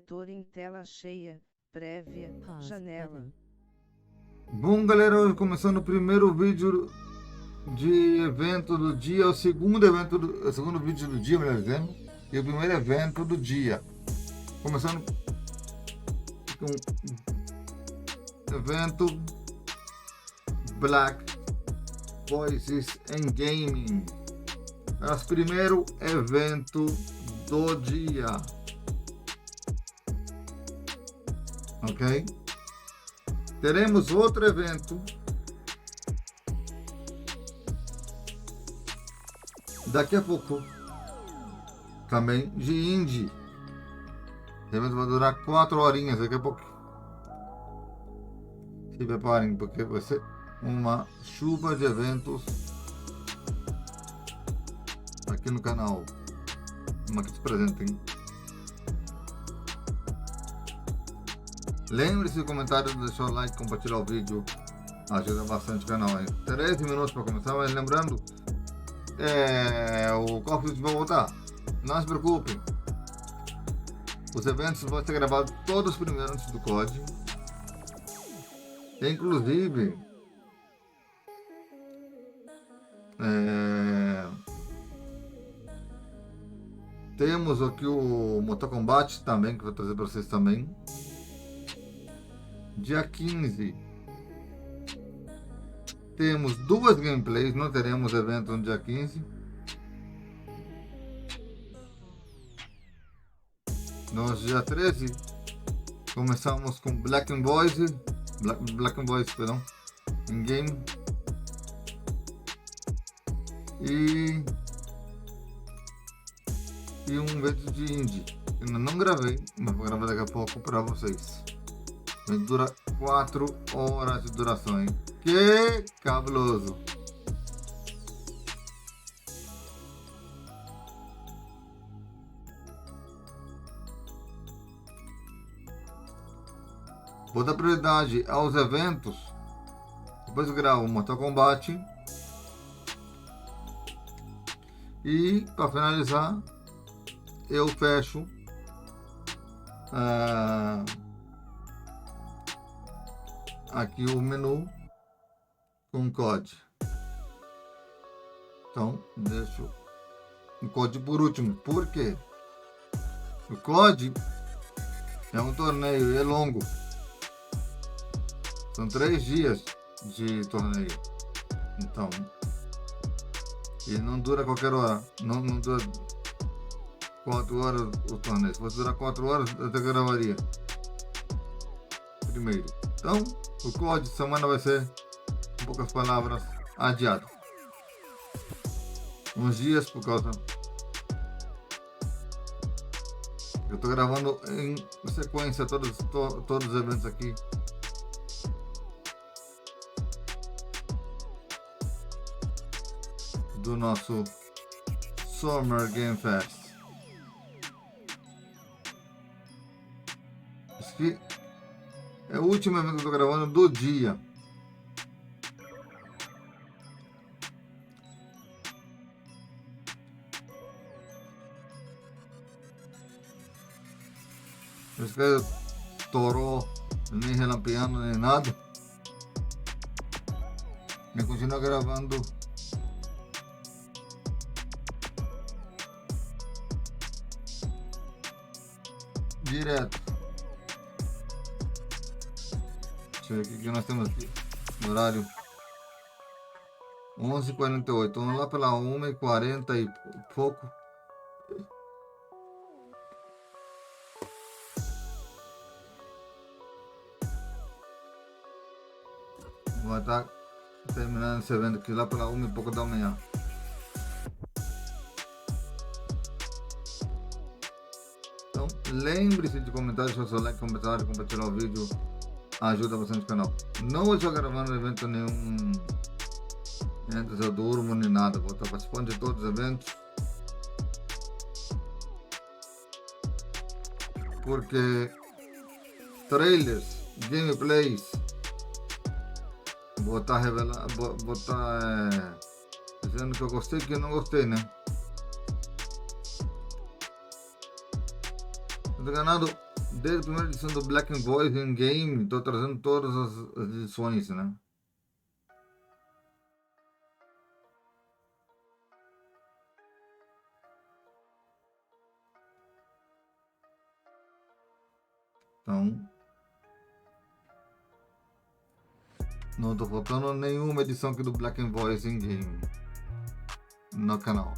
monitor em tela cheia, prévia, janela. Bom, galera, hoje começando o primeiro vídeo de evento do dia, o segundo vídeo do dia, melhor dizendo, e o primeiro evento do dia. Começando com o evento Black Voices in Gaming. Nosso primeiro evento do dia. Ok? Teremos outro evento daqui a pouco, também de indie. O evento vai durar 4 horinhas daqui a pouco. Se preparem, porque vai ser uma chuva de eventos aqui no canal. Uma que te apresentem. Lembre-se do comentário, de deixar o like, compartilhar o vídeo, ajuda bastante o canal. 13 minutos para começar, mas lembrando, o Call of Duty vai voltar. Não se preocupem, os eventos vão ser gravados todos primeiros antes do COD. Inclusive, temos aqui o Mortal Kombat também, que vou trazer para vocês também. Dia 15 temos 2 gameplays, não teremos evento no dia 15. No dia 13 começamos com Black and Boys, perdão, in game. E um vídeo de indie. Eu ainda não gravei, mas vou gravar daqui a pouco para vocês. Dura 4 horas de duração, hein? Que cabuloso! Vou dar prioridade aos eventos. Depois eu gravo Mortal Kombat. E para finalizar, eu fecho aqui o menu com COD. Então deixo o COD por último. Por quê? O COD é um torneio, é longo. São 3 dias de torneio. Então, e não dura qualquer hora. Não dura 4 horas o torneio. Se fosse durar 4 horas, eu até gravaria primeiro. Então, o COD de semana vai ser, em poucas palavras, adiado. Uns dias por causa. Eu estou gravando em sequência todos os eventos aqui. Do nosso Summer Game Fest. Esse aqui é o último evento que eu estou gravando do dia. Esse cara estourou, nem relampeando, nem nada. E continua gravando. Direto. Deixa eu ver o que nós temos aqui. Horário 11h48. Vamos lá pela 1h40 e pouco. Vai estar terminando esse evento aqui lá pela 1 e pouco da manhã. Então, lembre-se de comentar, deixar seu like, comentário, compartilhar o vídeo. Ajuda bastante o canal. Não estou gravando evento nenhum antes eu durmo nem nada. Vou estar participando de todos os eventos. Porque trailers, gameplays, vou estar revelando, vou estar dizendo que eu gostei e que eu não gostei, né? Tô ganhando Desde a primeira edição do Black Voice in Game, estou trazendo todas as edições, né? Então, não estou faltando nenhuma edição aqui do Black Voice in Game no canal.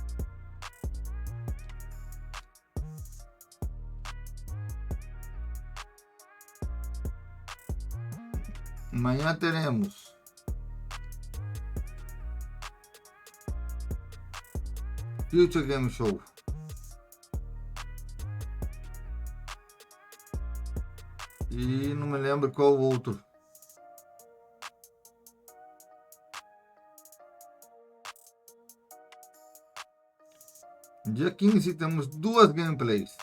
Amanhã teremos Future Game Show. E não me lembro qual o outro. Dia 15 temos duas gameplays.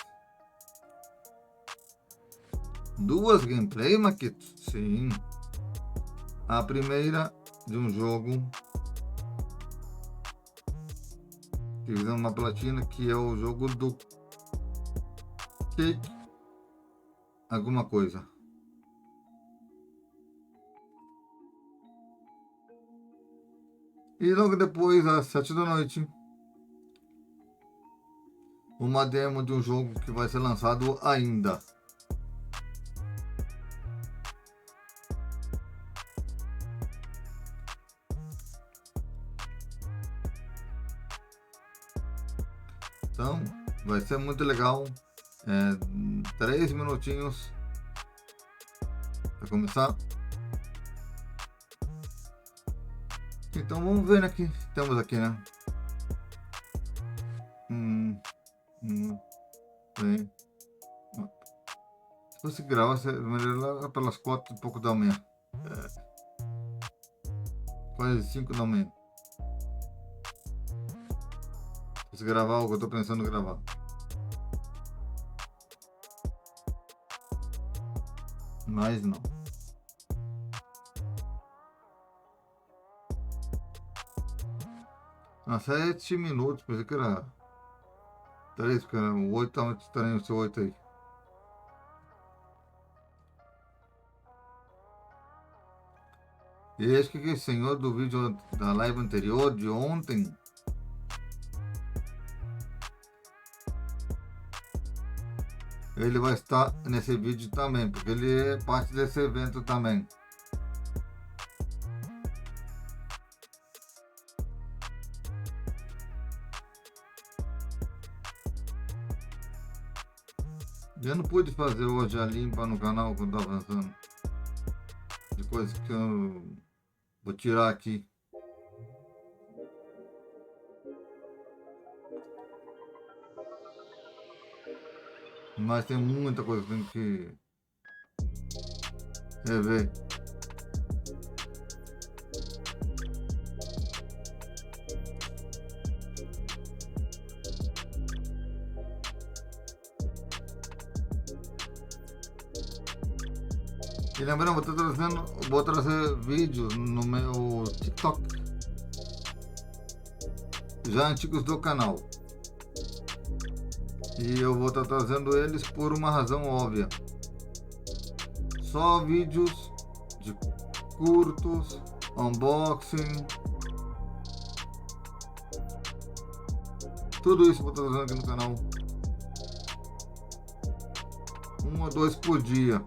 Duas gameplays, Maquito? Sim. A primeira de um jogo que fizemos uma platina, que é o jogo do Cake alguma coisa. E logo depois, às 7 da noite, uma demo de um jogo que vai ser lançado ainda. Então, vai ser muito legal. 3 minutinhos para começar. Então vamos ver aqui. Temos aqui, né? Bem. Se fosse gravar, melhor pelas 4 e pouco da manhã. Quase 5 da manhã. Se gravar o que eu tô pensando em gravar. Mas não. Ah, 7 minutos, pensei que era 3, porque o 8 tá muito estranho esse 8 aí. E acho que aquele senhor do vídeo da live anterior, de ontem, ele vai estar nesse vídeo também, porque ele é parte desse evento também. Eu não pude fazer hoje a limpa no canal que eu estava avançando. De coisas que eu vou tirar aqui. Mas tem muita coisa que tem que rever. E lembrando, vou trazer vídeos no meu TikTok, já antigos do canal. E eu vou estar trazendo eles por uma razão óbvia. Só vídeos de curtos, unboxing. Tudo isso eu vou estar trazendo aqui no canal. 1 ou 2 por dia.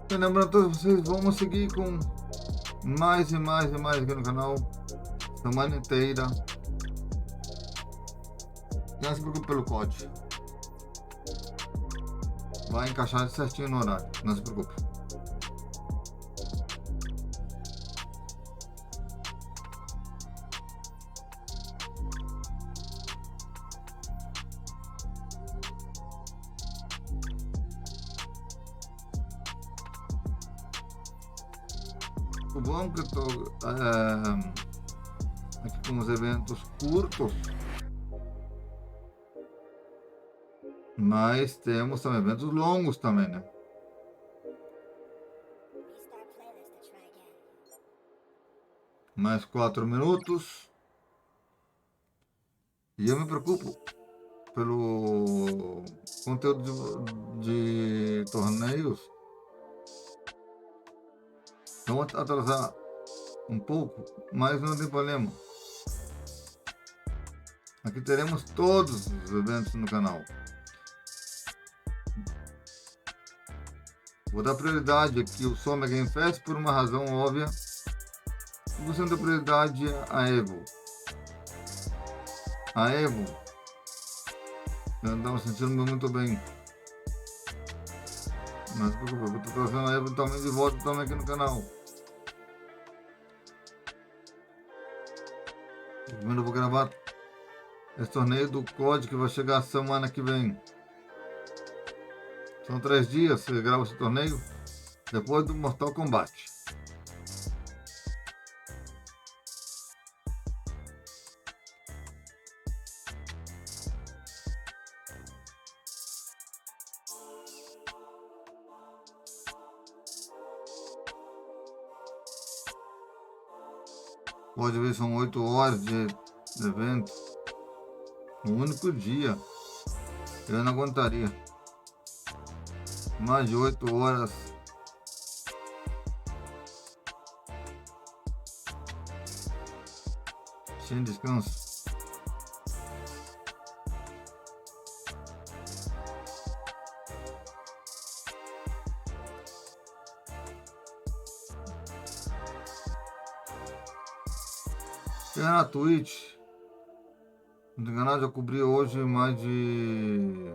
E lembrando a todos vocês, vamos seguir com mais e mais e mais aqui no canal, semana inteira. Não se preocupe pelo código, vai encaixar certinho no horário, não se preocupe. O bom é que estou aqui com os eventos curtos, mas temos também eventos longos também, né? Mais 4 minutos. E eu me preocupo pelo conteúdo de torneios. Vamos atrasar um pouco, mas não tem problema. Aqui teremos todos os eventos no canal. Vou dar prioridade aqui ao Summer Game Fest por uma razão óbvia. Você dá prioridade a Evo. A Evo, eu estava sentindo muito bem. Mas eu estou trazendo a Evo também de volta também aqui no canal. Primeiro eu vou gravar esse torneio do COD que vai chegar a semana que vem. São 3 dias você grava esse torneio depois do Mortal Kombat. Pode ver, são 8 horas de evento. Um único dia. Eu não aguentaria. Mais de 8 horas. Sem descanso. Eu na Twitch. Não tem nada, já cobri hoje mais de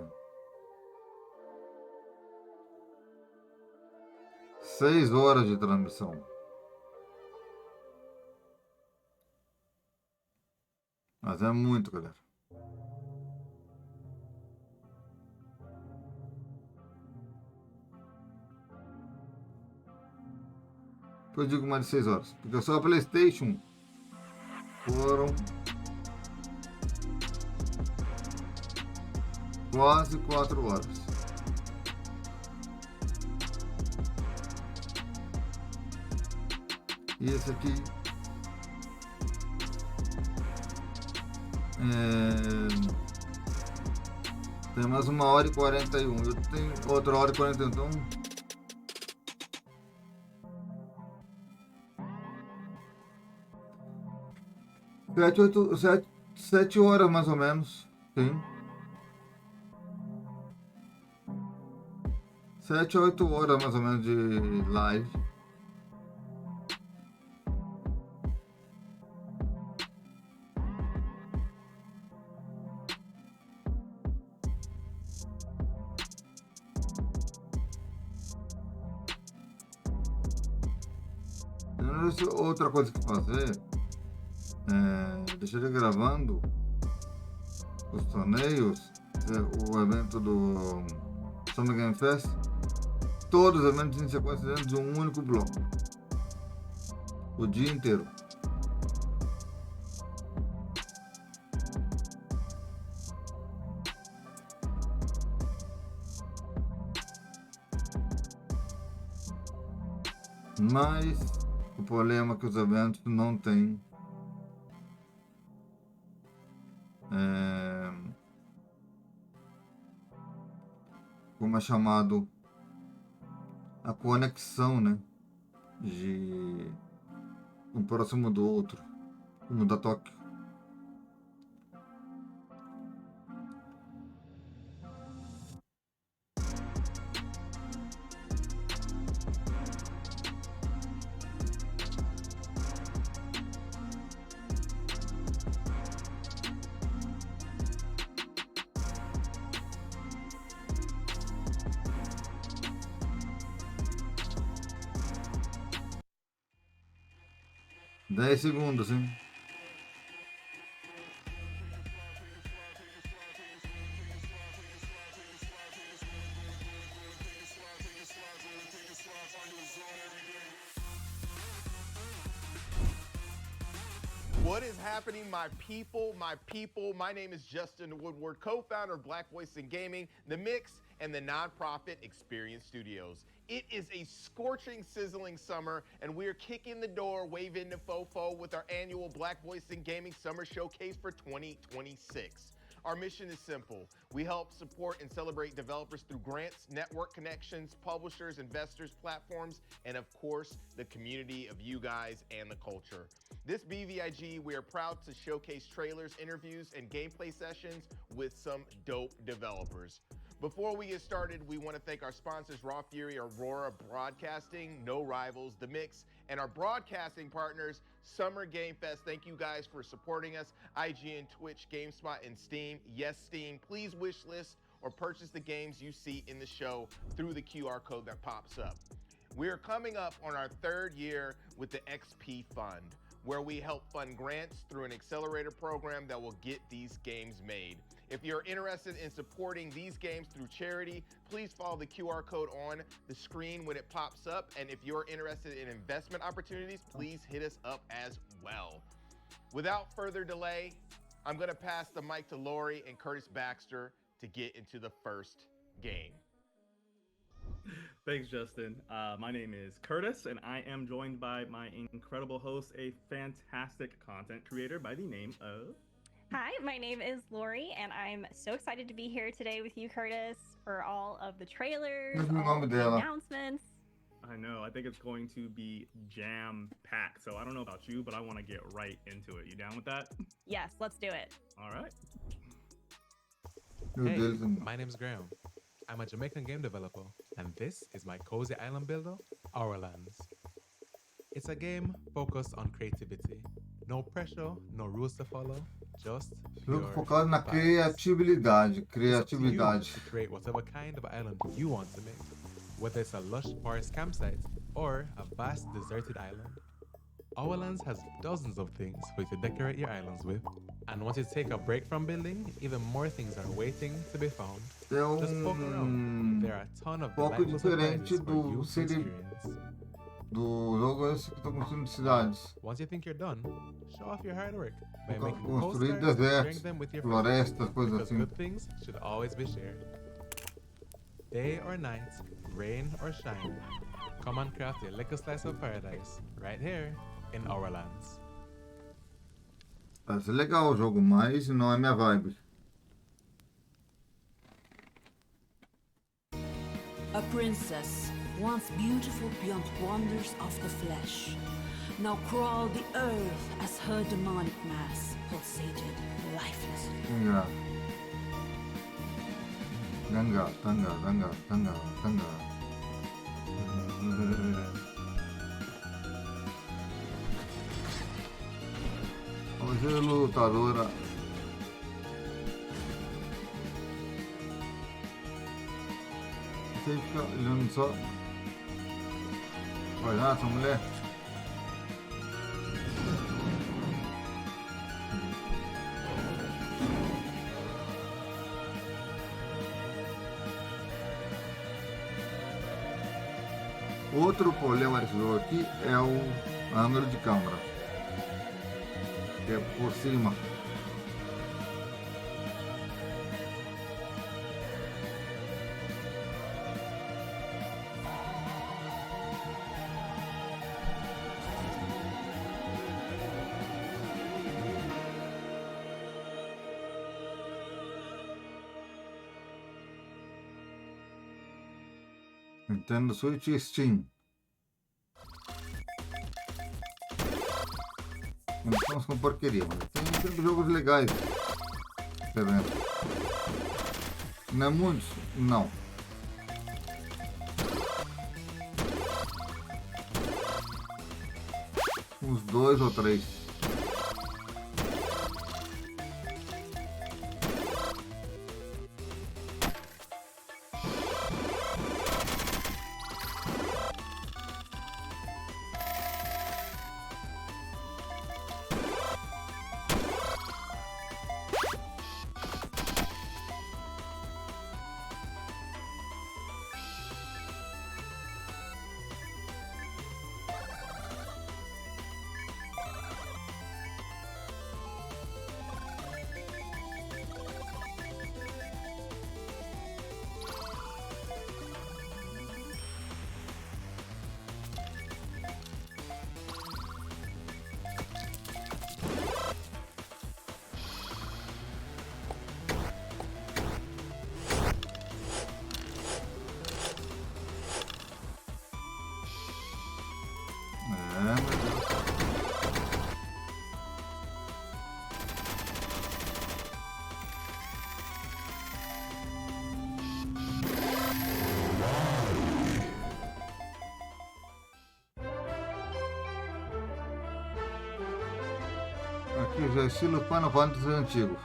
6 horas de transmissão. Mas é muito, galera. Eu digo mais de 6 horas. Porque só a PlayStation foram quase 4 horas. E esse aqui tem mais 1h41. Eu tenho outra hora e 41. Então 7 horas mais ou menos. Sim. 7 a 8 horas mais ou menos de live. Outra coisa que fazer é deixar ele gravando os torneios, o evento do Summer Game Fest, todos os eventos em sequência dentro de um único bloco, o dia inteiro. Mas o problema é que os eventos não têm como é chamado, a conexão, né, de um próximo do outro, como da Tóquio. Dez segundos, hein? What is happening, my people, my people? My name is Justin Woodward, co-founder of Black Voice in Gaming, The Mix, and the nonprofit Experience Studios. It is a scorching, sizzling summer, and we are kicking the door, wave into Fofo with our annual Black Voice in Gaming Summer Showcase for 2026. Our mission is simple. We help support and celebrate developers through grants, network connections, publishers, investors, platforms, and of course, the community of you guys and the culture. This BVIG, we are proud to showcase trailers, interviews, and gameplay sessions with some dope developers. Before we get started, we want to thank our sponsors, Raw Fury, Aurora Broadcasting, No Rivals, The Mix, and our broadcasting partners, Summer Game Fest. Thank you guys for supporting us. IGN, Twitch, GameSpot, and Steam. Yes, Steam. Please wish list or purchase the games you see in the show through the QR code that pops up. We are coming up on our 3rd year with the XP Fund, where we help fund grants through an accelerator program that will get these games made. If you're interested in supporting these games through charity, please follow the QR code on the screen when it pops up. And if you're interested in investment opportunities, please hit us up as well. Without further delay, I'm gonna pass the mic to Lori and Curtis Baxter to get into the first game. Thanks, Justin. My name is Curtis, and I am joined by my incredible host, a fantastic content creator by the name of... Hi, my name is Lori, and I'm so excited to be here today with you, Curtis, for all of the trailers, all of the announcements. I know, I think it's going to be jam-packed, so I don't know about you, but I want to get right into it. You down with that? Yes, let's do it. All right. Hey, my name's Graham. I'm a Jamaican game developer, and this is my cozy island builder, Aurolands. It's a game focused on creativity. No pressure, no rules to follow, just Jogo focado na criatividade, criatividade. to create whatever kind of island you want to make, whether it's a lush forest campsite or a vast deserted island. Aurolands has dozens of things for you to decorate your islands with, and once you take a break from building, even more things are waiting to be found. É Just poke around. There are a ton of pouco delightful diferente surprises for do you to city- experience. do jogo esse que eu tô construindo de cidades. Once you think you're done, show off your hard work by Vou making construir postcards and sharing desertos, them with your friends. florestas, coisas Because assim. good things should always be shared. Day or night, rain or shine, come and craft your little slice of paradise right here in Aurolands. Parece legal o jogo, mas não é minha vibe. A princess, once beautiful beyond wonders of the flesh, now crawled the earth as her demonic mass pulsated lifelessly. Ganga, tanga, tanga, tanga, tanga. Vamos ver a lutadora. Você fica olhando só. Olha lá, essa mulher. Outro problema desse jogo aqui é o ângulo de câmera, que é por cima. Nintendo Switch e Steam. Não estamos com porqueria, mas tem sempre jogos legais. Tá vendo? Não é muitos? Não. Uns 2 ou 3. que já é estilo Final Fantasy antigo.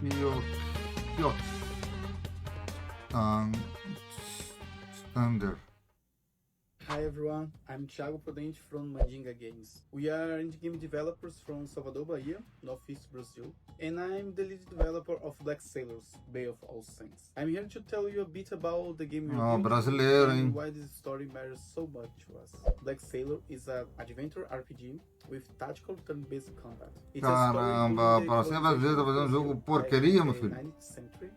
E ó, Thunder. Hi everyone, I'm Thiago Prudente from Mandinga Games. We are indie game developers from Salvador, Bahia, Northeast Brazil, and I'm the lead developer of Black Sailors, Bay of All Saints. I'm here to tell you a bit about the game we're building brasileiro, hein? and why this story matters so much to us. Black Sailor is an adventure RPG with tactical turn-based combat. It's a story Caramba, during the para ser brasileiro tá fazendo um jogo porqueria, meu filho. 19th century,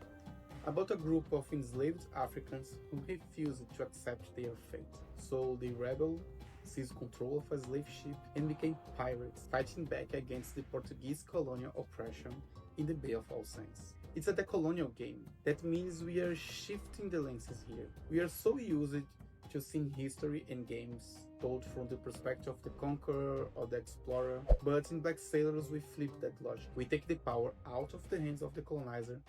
about a group of enslaved Africans who refused to accept their fate. So they rebelled, seized control of a slave ship, and became pirates, fighting back against the Portuguese colonial oppression in the Bay of All Saints. It's a decolonial game. That means we are shifting the lenses here. We are so used to seeing history and games told from the perspective of the conqueror or the explorer, but in Black Sailors we flip that logic. We take the power out of the hands of the colonizer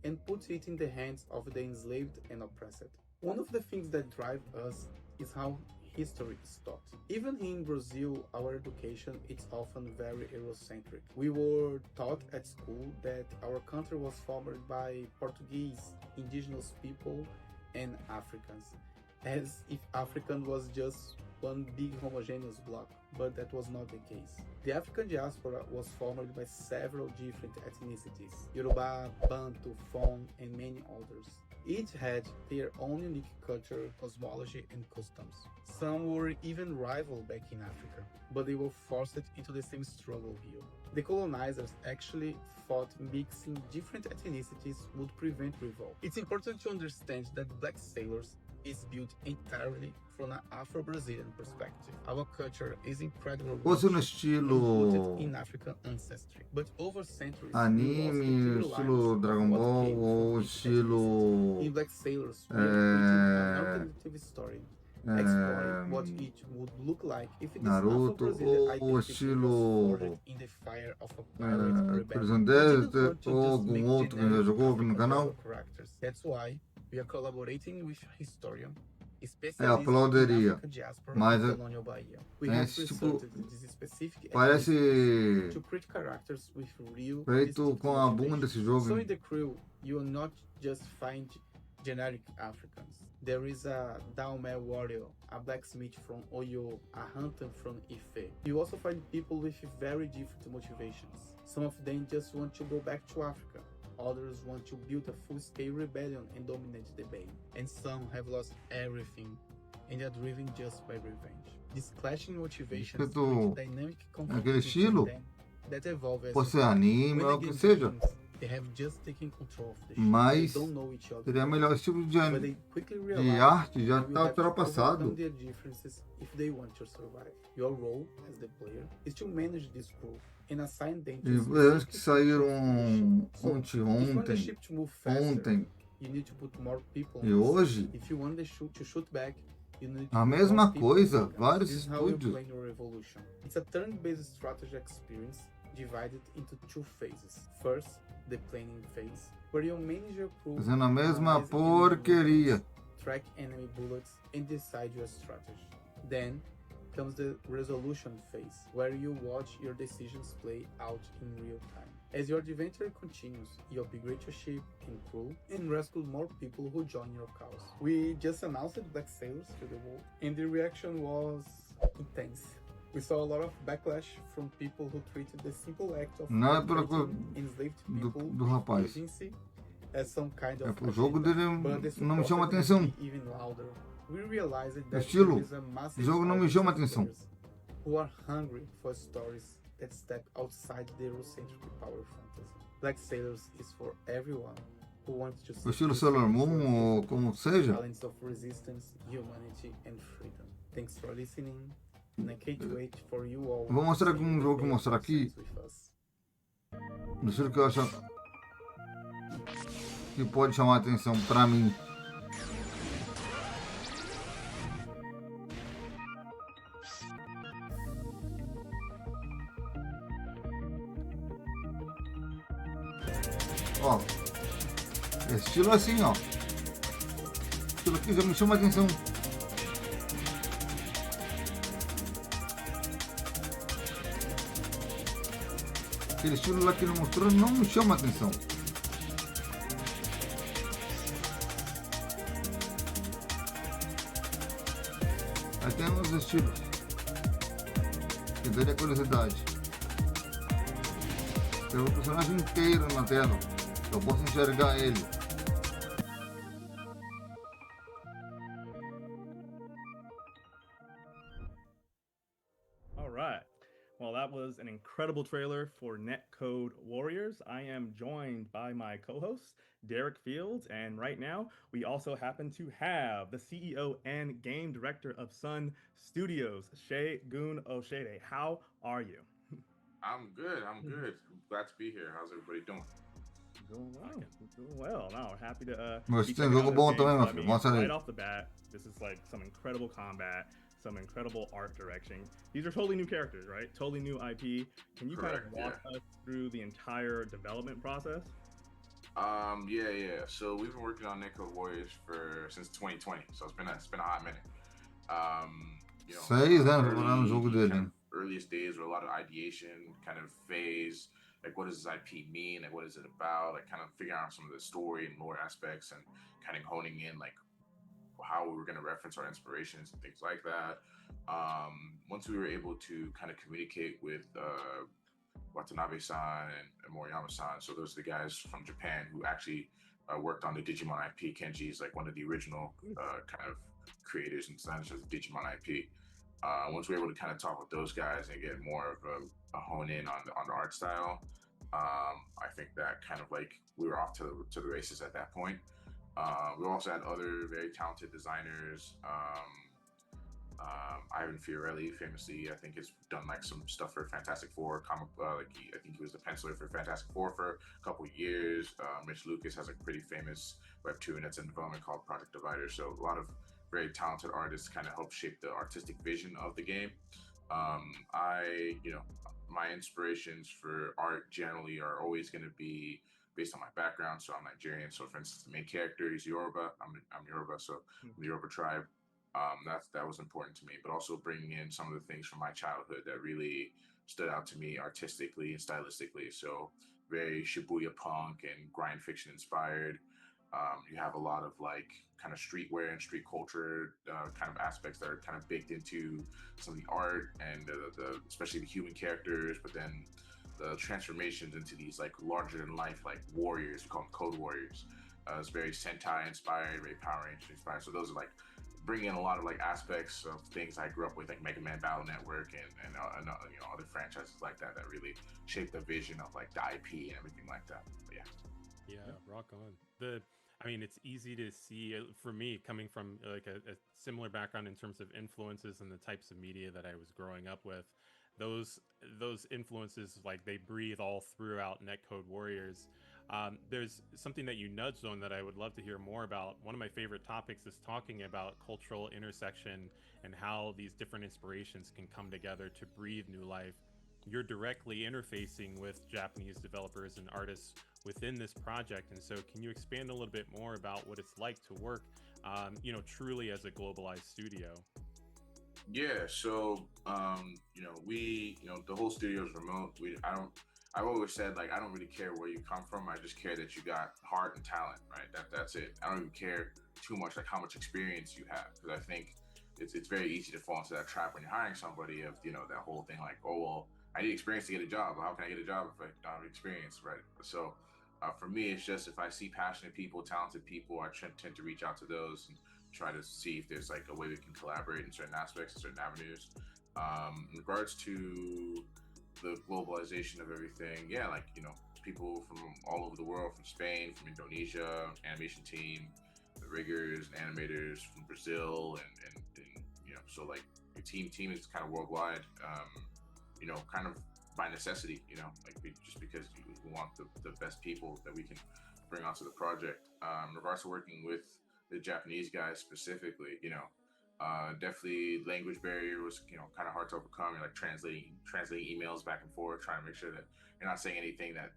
and put it in the hands of the enslaved and oppressed. One of the things that drive us is how history is taught. Even in Brazil, our education is often very Eurocentric. We were taught at school that our country was formed by Portuguese, indigenous people, and Africans, as if African was just one big homogeneous block, but that was not the case. The African diaspora was formed by several different ethnicities: Yoruba, Bantu, Fon, and many others. Each had their own unique culture, cosmology, and customs. Some were even rival back in Africa, but they were forced into the same struggle here. The colonizers actually thought mixing different ethnicities would prevent revolt. It's important to understand that Black Sailors is built entirely from an Afro-Brazilian perspective. Our culture is incredibly Fosse no rooted estilo in African ancestry, but over centuries, anime, estilo Dragon Ball ou estilo in Black Sailors, we are creating an alternative story, exploring what it would look like if this Naruto Afro-Brazilian ou identity estilo was forged in the fire of a pirate Prison rebellion. Desert We didn't want to ou just algum make outro que já generic jogou aqui no African canal. characters. That's why we are collaborating with a historian, aplaudiria. Mas Mas é tipo, parece feito com a bunda desse jogo. So in the crew, you will not just find generic Africans. There is a Daomé warrior, a blacksmith from Oyo, a hunter from Ife. You also find people with very different motivations. Some of them just want to go back to Africa. Others want to build a full-scale rebellion and dominate the bay. And some have lost everything and are driven just by revenge. This clashing motivations create dynamic conflict aquele estilo, between them that evolve as pode ser anime ou o que seja, they have just taken control of the ship. mas They don't know each other. seria melhor esse tipo But they quickly de realize arte já they will está have to ultrapassado. overcome their differences if they want to survive. Your role as the player is to manage this crew and assign them to Eles que specific saíram So, if you want the ontem, ship to move faster, you need to put more people e on the hoje, ship. If you want the ship to shoot back, you need to a put mesma more people coisa, on the guns. vários This is how you estúdios. play your Revolution. It's a turn-based strategy experience divided into two phases. First, the planning phase, where you manage your crew, Fazendo a mesma analyze enemy porqueria. movements, track enemy bullets, and decide your strategy. Then comes the resolution phase, where you watch your decisions play out in real time. As your adventure continues, you upgrade your ship and crew and rescue more people who join your cause. We just announced Black Sailors to the world, and the reaction was intense. We saw a lot of backlash from people who treated the simple act of Não é pela liberating coisa enslaved do, people do with rapaz. urgency as some kind É of o jogo achievement, dele but the não me chama support has atenção. been even louder. We realized that Estilo, there is a massive o jogo não me audience chama of atenção. players who are hungry for stories that step outside the Eurocentric power fantasy. Black Sailors is for everyone who wants to O estilo see Sailor the Moon ou como seja, balance of resistance, humanity and freedom. Thanks for listening, and I can't wait for you all. Vou mostrar to aqui um see jogo que the mostrar aqui. concepts with us. do estilo que eu acho que pode chamar a atenção pra mim. Ó, estilo assim, ó. Estilo aqui já me chama a atenção. Aquele estilo lá que ele mostrou não me chama a atenção. Aí tem uns estilos que daria curiosidade. Tem o personagem inteiro na tela. Eu posso enxergar ele. All right. Well, that was an incredible trailer for Netcode Warriors. I am joined by my co-host, Derek Fields, and right now we also happen to have the CEO and game director of Sun Studios, Shay Gun Oshede. How are you? I'm good. I'm good. Glad to be here. How's everybody doing? Doing well. Doing well. No, we're happy to Mas be tem checking out jogo this bom game. também, So, meu I filho. mean, Mostra aí. right off the bat, this is like some incredible combat, some incredible art direction. These are totally new characters, right? Totally new IP. Can you Correct, kind of walk us through the entire development process? Yeah. So we've been working on Netcode Warriors since 2020. So it's been a hot minute. You know, 6 anos preparando o jogo dele, kind hein? of earliest days were a lot of ideation kind of phase. Like, what does this IP mean? Like, what is it about? Like, kind of figuring out some of the story and lore aspects and kind of honing in, like, how we were going to reference our inspirations and things like that. Once we were able to kind of communicate with Watanabe-san and Moriyama-san, so those are the guys from Japan who actually worked on the Digimon IP. Kenji is like one of the original kind of creators and designers of the Digimon IP. Once we were able to kind of talk with those guys and get more of a hone in on the art style, I think that kind of like we were off to the races at that point. We also had other very talented designers. Ivan Fiorelli, famously, I think has done like some stuff for Fantastic Four comic. I think he was the penciler for Fantastic Four for a couple of years. Mitch Lucas has a pretty famous webtoon that's in development called Project Divider. So a lot of very talented artists kind of help shape the artistic vision of the game. My inspirations for art generally are always going to be based on my background. So I'm Nigerian. So for instance, the main character is Yoruba. I'm Yoruba, so the Yoruba tribe. That was important to me, but also bringing in some of the things from my childhood that really stood out to me artistically and stylistically. So very Shibuya punk and grind fiction inspired. You have a lot of like kind of streetwear and street culture kind of aspects that are kind of baked into some of the art and the especially the human characters, but then the transformations into these like larger than life like warriors. We call them Code Warriors. It's very Sentai inspired, very Power Rangers inspired. So those are like bringing in a lot of like aspects of things I grew up with, like Mega Man Battle Network and other franchises like that really shaped the vision of like the IP and everything like that. But yeah. Rock on. It's easy to see for me coming from like a similar background in terms of influences and the types of media that I was growing up with. Those influences, like they breathe all throughout Netcode Warriors. There's something that you nudged on that I would love to hear more about. One of my favorite topics is talking about cultural intersection and how these different inspirations can come together to breathe new life. You're directly interfacing with Japanese developers and artists within this project, and so can you expand a little bit more about what it's like to work truly as a globalized studio? Yeah, so the whole studio is remote. I've always said, like, I don't really care where you come from. I just care that you got heart and talent, right? That's it. I don't even care too much like how much experience you have, because I think it's very easy to fall into that trap when you're hiring somebody of, you know, that whole thing like, oh, well, I need experience to get a job. How can I get a job if I don't have experience, right? So for me, it's just if I see passionate people, talented people, I tend to reach out to those and try to see if there's like a way we can collaborate in certain aspects, in certain avenues. In regards to the globalization of everything, yeah, like, you know, people from all over the world, from Spain, from Indonesia, animation team, the riggers, animators from Brazil, and you know, so like your team is kind of worldwide, you know, kind of by necessity, you know, like just because we want the best people that we can bring onto the project. In regards to working with the Japanese guys specifically, you know, definitely language barrier was, you know, kind of hard to overcome. You're like translating emails back and forth, trying to make sure that you're not saying anything that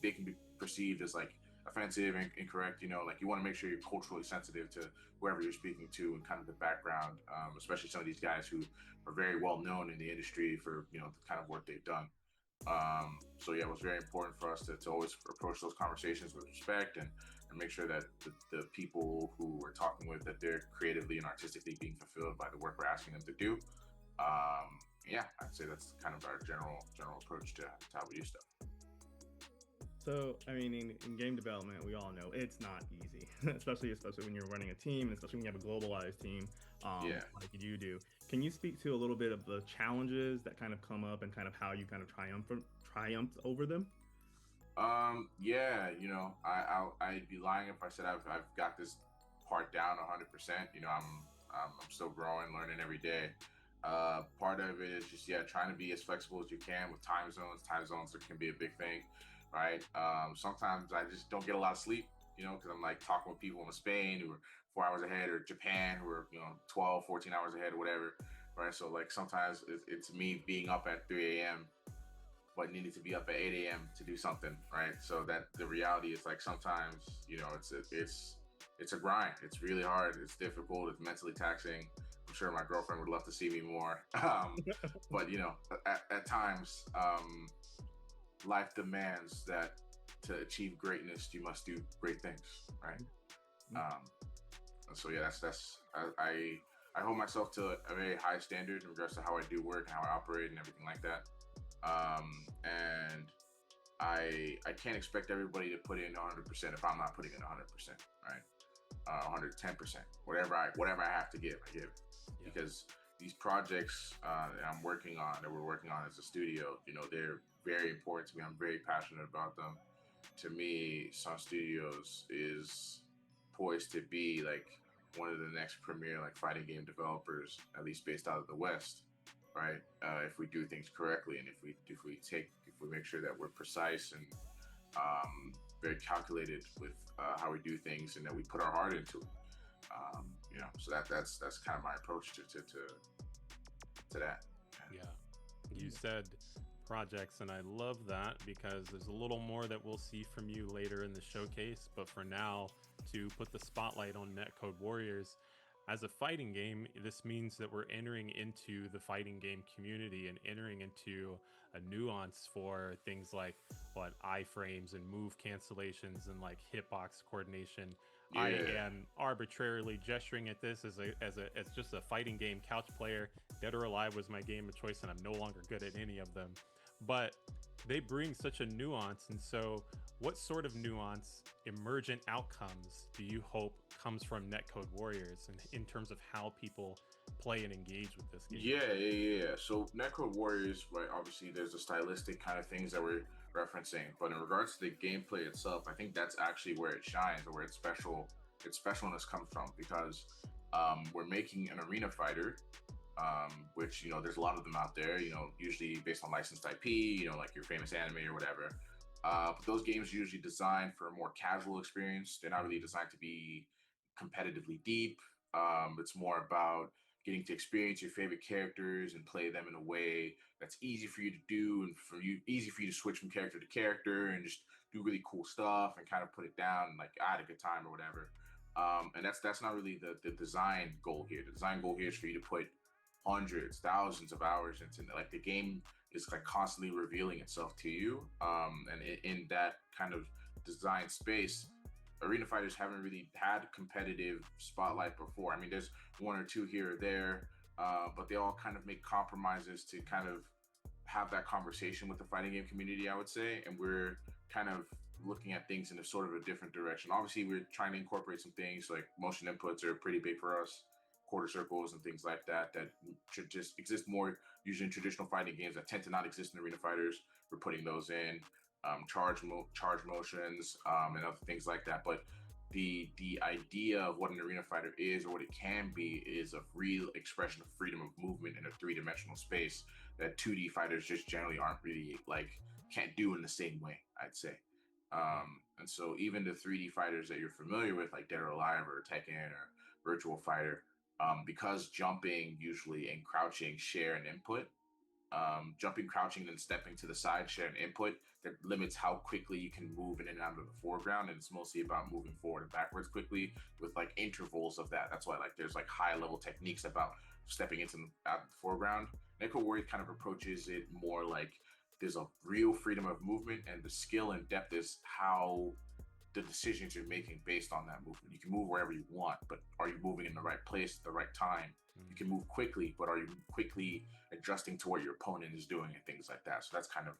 they can be perceived as like offensive and incorrect. You know, like you want to make sure you're culturally sensitive to whoever you're speaking to and kind of the background, especially some of these guys who are very well known in the industry for, you know, the kind of work they've done. So yeah, it was very important for us to always approach those conversations with respect and make sure that the people who we're talking with, that they're creatively and artistically being fulfilled by the work we're asking them to do. Yeah, I'd say that's kind of our general approach to how we do stuff. So, I mean, in game development, we all know it's not easy, especially when you're running a team, and especially when you have a globalized team, like you do. Can you speak to a little bit of the challenges that kind of come up and kind of how you kind of triumphed over them? Yeah, you know, I'd be lying if I said I've got this part down 100%. You know, I'm still growing, learning every day. Part of it is just, trying to be as flexible as you can with time zones. Time zones can be a big thing, right? Sometimes I just don't get a lot of sleep, you know, because I'm like talking with people in Spain who are 4 hours ahead, or Japan who are, you know, 12, 14 hours ahead or whatever, right? So like sometimes it's me being up at 3 a.m. but needing to be up at 8 a.m. to do something, right? So that the reality is like sometimes, you know, it's a grind. It's really hard. It's difficult. It's mentally taxing. I'm sure my girlfriend would love to see me more. But you know, at times, life demands that to achieve greatness, you must do great things, right? So yeah, that's I hold myself to a very high standard in regards to how I do work and how I operate and everything like that. And I can't expect everybody to put in 100% if I'm not putting in 100%, right? 110%. Whatever I have to give, I give. Yeah. Because these projects that we're working on as a studio, you know, they're very important to me. I'm very passionate about them. To me, Sun Studios is poised to be like one of the next premier like fighting game developers, at least based out of the West, right? If we do things correctly, and if we make sure that we're precise and very calculated with how we do things, and that we put our heart into it, you know. So that's kind of my approach to that. Yeah, you said projects, and I love that because there's a little more that we'll see from you later in the showcase. But for now, to put the spotlight on Netcode Warriors. As a fighting game, this means that we're entering into the fighting game community and entering into a nuance for things like iframes and move cancellations and like hitbox coordination. Yeah. I am arbitrarily gesturing at this as just a fighting game couch player. Dead or Alive was my game of choice, and I'm no longer good at any of them. But they bring such a nuance, and so what sort of nuance, emergent outcomes do you hope comes from Netcode Warriors and in terms of how people play and engage with this game? Yeah. So Netcode Warriors, right, obviously there's the stylistic kind of things that we're referencing, but in regards to the gameplay itself, I think that's actually where it shines, or where its specialness comes from, because we're making an arena fighter, which, you know, there's a lot of them out there, you know, usually based on licensed IP, you know, like your famous anime or whatever. But those games are usually designed for a more casual experience. They're not really designed to be competitively deep. It's more about getting to experience your favorite characters and play them in a way that's easy for you to do, and easy for you to switch from character to character and just do really cool stuff and kind of put it down and like add a good time or whatever. And that's not really the design goal here. The design goal here is for you to put hundreds, thousands of hours into, like, the game is like constantly revealing itself to you. And in that kind of design space, arena fighters haven't really had competitive spotlight before. I mean, there's one or two here or there, but they all kind of make compromises to kind of have that conversation with the fighting game community, I would say. And we're kind of looking at things in a sort of a different direction. Obviously, we're trying to incorporate some things like motion inputs are pretty big for us, quarter circles and things like that should just exist more usually in traditional fighting games that tend to not exist in arena fighters. We're putting those in, charge motions, and other things like that. But the idea of what an arena fighter is or what it can be is a real expression of freedom of movement in a three-dimensional space that 2D fighters just generally aren't really can't do in the same way, I'd say. And so even the 3D fighters that you're familiar with, like Dead or Alive or Tekken or Virtual Fighter, because jumping usually and crouching share an input, jumping, crouching, then stepping to the side share an input that limits how quickly you can move in and out of the foreground. And it's mostly about moving forward and backwards quickly with intervals of that. That's why there's high level techniques about stepping into out of the foreground. Netcode Warriors kind of approaches it more like there's a real freedom of movement, and the skill and depth is how the decisions you're making based on that movement. You can move wherever you want, but are you moving in the right place at the right time? You can move quickly, but are you quickly adjusting to what your opponent is doing and things like that? So that's kind of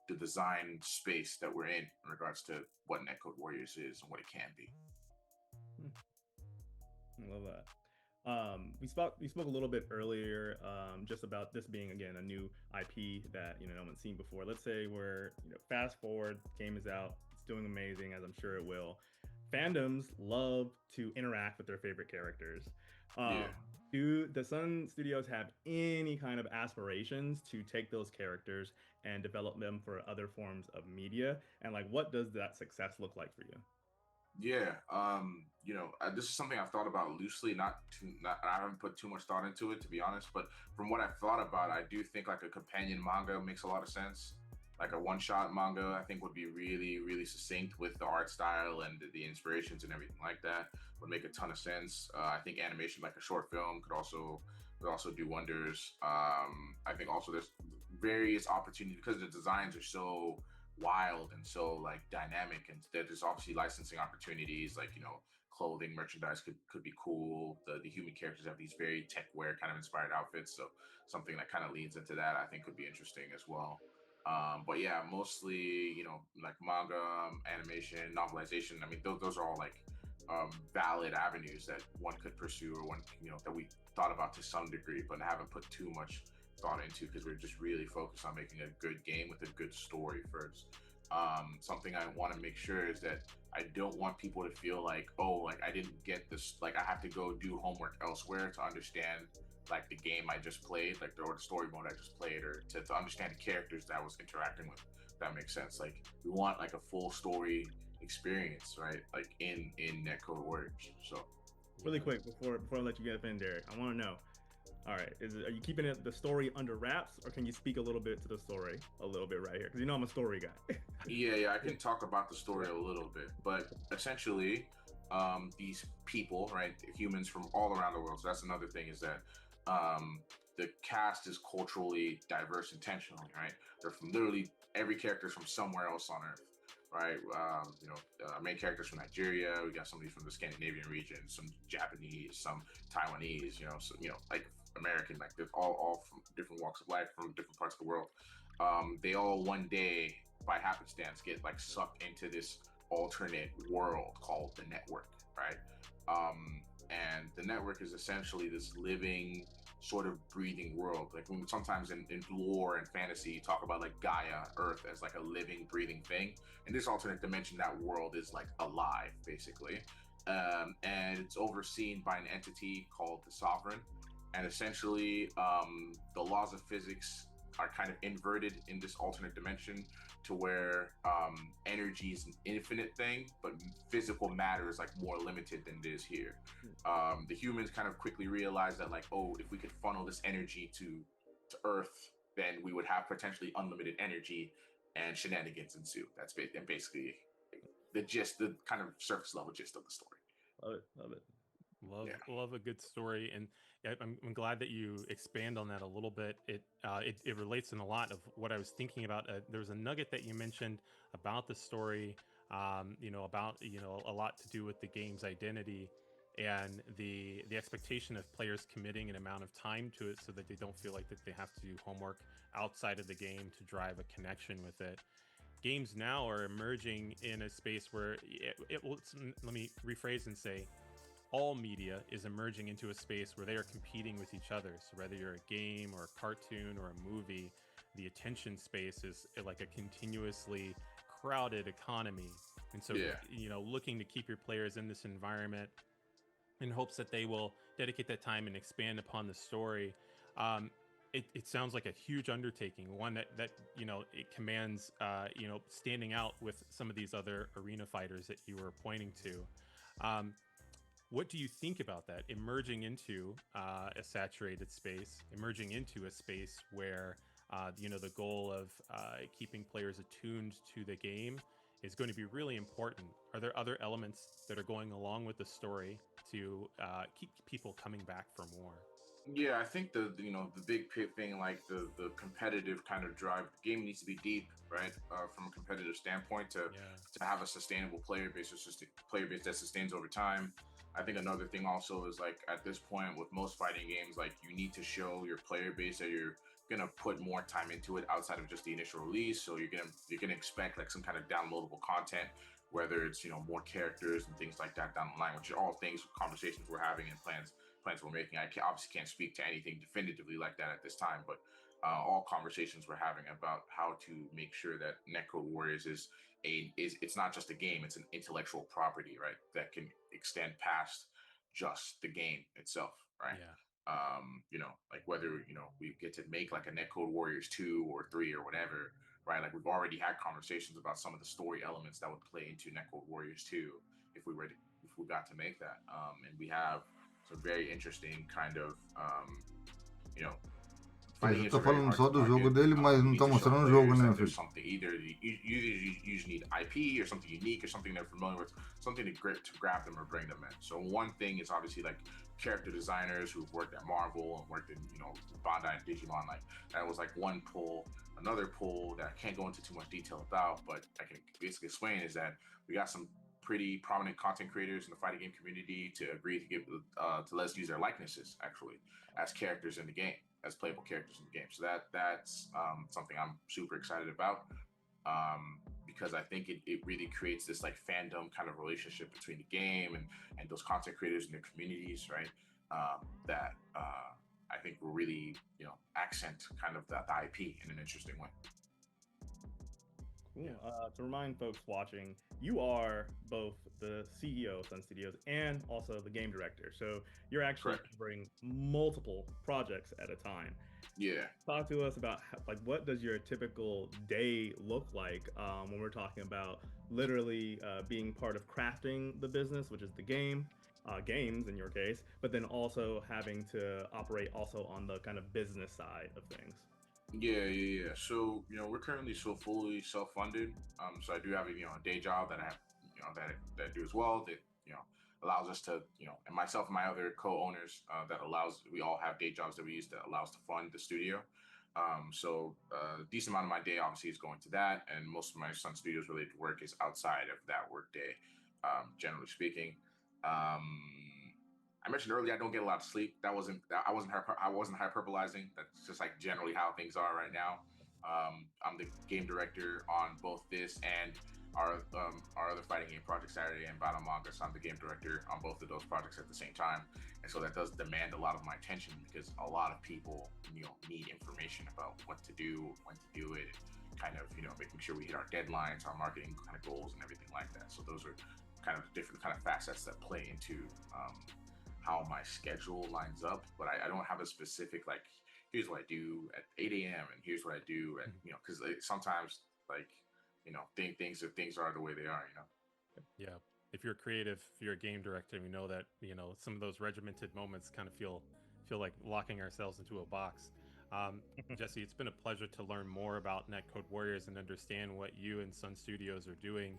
the design space that we're in regards to what Netcode Warriors is and what it can be. I love that. We spoke a little bit earlier just about this being, again, a new IP that no one's seen before. Let's say we're fast forward, game is out, it's doing amazing, as I'm sure it will. Fandoms love to interact with their favorite characters. Do the Sun Studios have any kind of aspirations to take those characters and develop them for other forms of media? And what does that success look like for you? Yeah, this is something I've thought about loosely. I haven't put too much thought into it, to be honest. But from what I've thought about, I do think a companion manga makes a lot of sense. A one-shot manga, I think, would be really, really succinct with the art style and the inspirations and everything like that. Would make a ton of sense. I think animation, like a short film, could also do wonders. I think also there's various opportunities because the designs are so wild and so dynamic, and there's obviously licensing opportunities, clothing, merchandise could be cool. The human characters have these very tech wear kind of inspired outfits, so something that kind of leads into that I think could be interesting as well. But yeah, mostly manga, animation, novelization. I mean, those are all valid avenues that one could pursue, or one that we thought about to some degree, but haven't put too much thought into because we're just really focused on making a good game with a good story first. Something I want to make sure is that I don't want people to feel I didn't get this, I have to go do homework elsewhere to understand the game I just played, or the story mode I just played, or to understand the characters that I was interacting with. If that makes sense. We want a full story experience, right? In Netcode Warriors. So really quick before I let you get in, Derek, I want to know. All right, are you keeping the story under wraps, or can you speak a little bit to the story a little bit right here? Because I'm a story guy. yeah, I can talk about the story a little bit, but essentially, these people, right, humans from all around the world. So that's another thing, is that the cast is culturally diverse intentionally, right? They're from literally every character's from somewhere else on Earth, right? Our main characters from Nigeria. We got somebody from the Scandinavian region, some Japanese, some Taiwanese. American. They're all from different walks of life, from different parts of the world. They all one day, by happenstance, get sucked into this alternate world called the Network, right? And the Network is essentially this living, sort of breathing world. When sometimes in lore and fantasy, you talk about Gaia, Earth, as a living, breathing thing. In this alternate dimension, that world is alive, basically. And it's overseen by an entity called the Sovereign. And essentially, the laws of physics are kind of inverted in this alternate dimension, to where energy is an infinite thing, but physical matter is more limited than it is here. The humans kind of quickly realize that if we could funnel this energy to Earth, then we would have potentially unlimited energy, and shenanigans ensue. That's basically the kind of surface level gist of the story. Love it. Love a good story, and I'm glad that you expand on that a little bit. It relates in a lot of what I was thinking about. There was a nugget that you mentioned about the story about a lot to do with the game's identity and the expectation of players committing an amount of time to it so that they don't feel like that they have to do homework outside of the game to drive a connection with it. Games now are emerging in a space where let me rephrase and say all media is emerging into a space where they are competing with each other. So whether you're a game or a cartoon or a movie, the attention space is like a continuously crowded economy. And so, looking to keep your players in this environment in hopes that they will dedicate that time and expand upon the story. It sounds like a huge undertaking, one that it commands, standing out with some of these other arena fighters that you were pointing to. What do you think about that? Emerging into a saturated space, emerging into a space where, the goal of keeping players attuned to the game is going to be really important. Are there other elements that are going along with the story to keep people coming back for more? Yeah, I think the big thing, like the competitive kind of drive. The game needs to be deep, right? From a competitive standpoint, to have a sustainable player base, or just a player base that sustains over time. I think another thing also is, like, at this point with most fighting games, like, you need to show your player base that you're gonna put more time into it outside of just the initial release. So you're gonna expect like some kind of downloadable content, whether it's more characters and things like that down the line, which are all things, conversations we're having and plans we're making. I obviously can't speak to anything definitively like that at this time, but all conversations we're having about how to make sure that Netcode Warriors is it's not just a game, it's an intellectual property, right? That can extend past just the game itself, right? Yeah. Like whether, we get to make like a Netcode Warriors 2 or 3 or whatever, right? Like we've already had conversations about some of the story elements that would play into Netcode Warriors 2 if we got to make that. And we have some very interesting kind of, Ele tá falando só do jogo dele, mas não tá mostrando o jogo, né, filho? Something either you usually need IP or something unique or something they're familiar with, something to grab them or bring them in. So one thing is obviously like character designers who've worked at Marvel and worked in Bandai and Digimon. Like that was like one pull. Another pull that I can't go into too much detail about, but I can basically explain, is that we got some pretty prominent content creators in the fighting game community to agree to give to let us use their likenesses actually as characters in the game, as playable characters in the game. So that's something I'm super excited about, because I think it really creates this like fandom kind of relationship between the game and those content creators and their communities, right? That I think will really accent kind of the IP in an interesting way. Cool. To remind folks watching, you are both the CEO of Sun Studios and also the game director. So you're actually covering multiple projects at a time. Yeah. Talk to us about what does your typical day look like when we're talking about literally being part of crafting the business, which is the games in your case, but then also having to operate also on the kind of business side of things. Yeah. So we're currently so fully self-funded. So I do have a day job that I have, that I do as well. That allows us to and myself and my other co-owners we all have day jobs that we use that allows to fund the studio. So a decent amount of my day obviously is going to that, and most of my Sun Studios related work is outside of that work day. Generally speaking. I mentioned earlier I don't get a lot of sleep. I wasn't hyperbolizing. That's just like generally how things are right now. I'm the game director on both this and our other fighting game project, Saturday and Battle Manga. So I'm the game director on both of those projects at the same time, and so that does demand a lot of my attention, because a lot of people need information about what to do, when to do it, kind of making sure we hit our deadlines, our marketing kind of goals, and everything like that. So those are kind of different kind of facets that play into how my schedule lines up. But I don't have a specific like, here's what I do at 8 a.m. and here's what I do, and because sometimes like things are the way they are. Yeah, if you're creative, if you're a game director, we know that some of those regimented moments kind of feel like locking ourselves into a box. Jesse, it's been a pleasure to learn more about Netcode Warriors and understand what you and Sun Studios are doing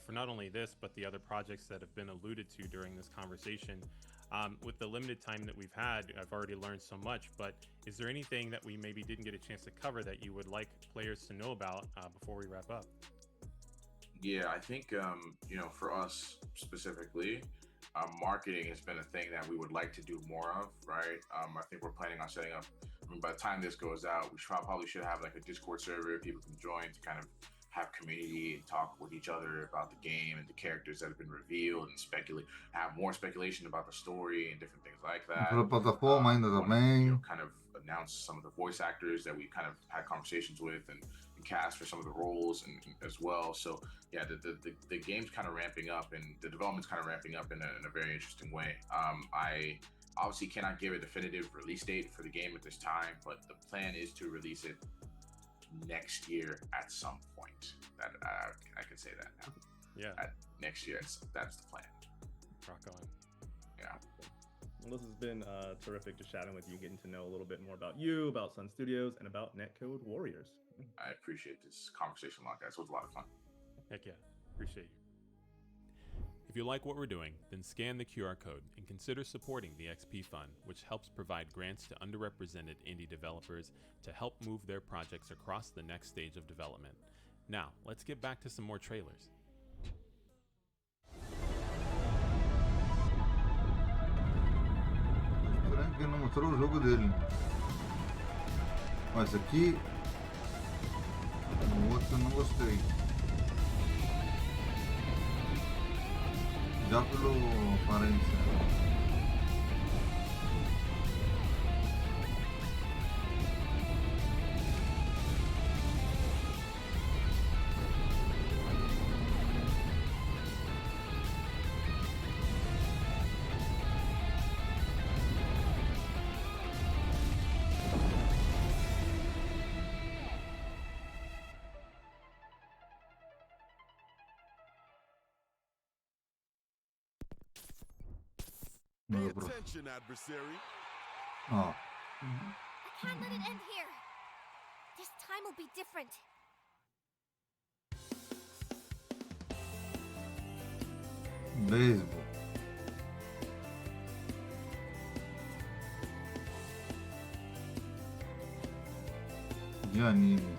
for not only this, but the other projects that have been alluded to during this conversation. With the limited time that we've had, I've already learned so much, but is there anything that we maybe didn't get a chance to cover that you would like players to know about before we wrap up? Yeah, I think for us specifically, marketing has been a thing that we would like to do more of, right? I think we're planning on setting up. I mean, by the time this goes out, we probably should have like a Discord server people can join to kind of have community and talk with each other about the game and the characters that have been revealed and speculate, have more speculation about the story and different things like that. Pela plataforma ainda também. Kind of announce some of the voice actors that we kind of had conversations with and cast for some of the roles and as well. So yeah, the game's kind of ramping up and the development's kind of ramping up in a very interesting way. I obviously cannot give a definitive release date for the game at this time, but the plan is to release it next year at some point. That I can say that now. Yeah. Next year, that's the plan. Rock on. Yeah. Well, this has been terrific just chatting with you, getting to know a little bit more about you, about Sun Studios, and about Netcode Warriors. I appreciate this conversation a lot, guys. It was a lot of fun. Heck yeah. Appreciate you. If you like what we're doing, then scan the QR code and consider supporting the XP Fund, which helps provide grants to underrepresented indie developers to help move their projects across the next stage of development. Now, let's get back to some more trailers. Estranho que não mostrou o jogo dele. Mas aqui, o outro eu não gostei. Já pelo aparência. Pay attention, adversary. Ó. I can't let it end here. This time will be different. Beisebol. De anime.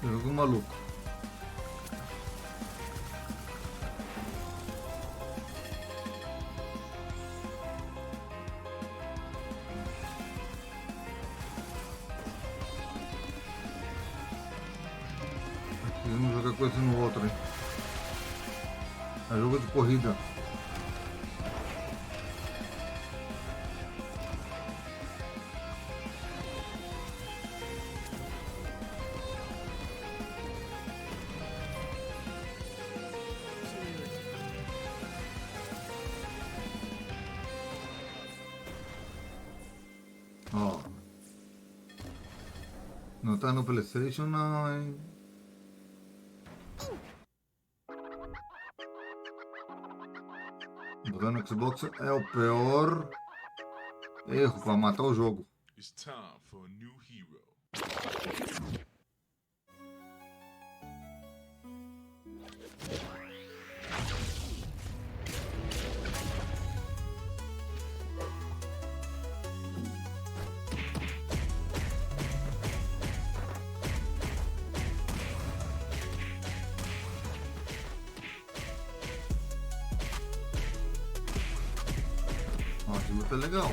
Jogo maluco. Vamos jogar coisa no outro, hein? É jogo de corrida. Ó. Não tá no PlayStation não, hein? Botar no Xbox é o pior erro para matar o jogo. It's time for a new hero. Ó, esse luta é legal.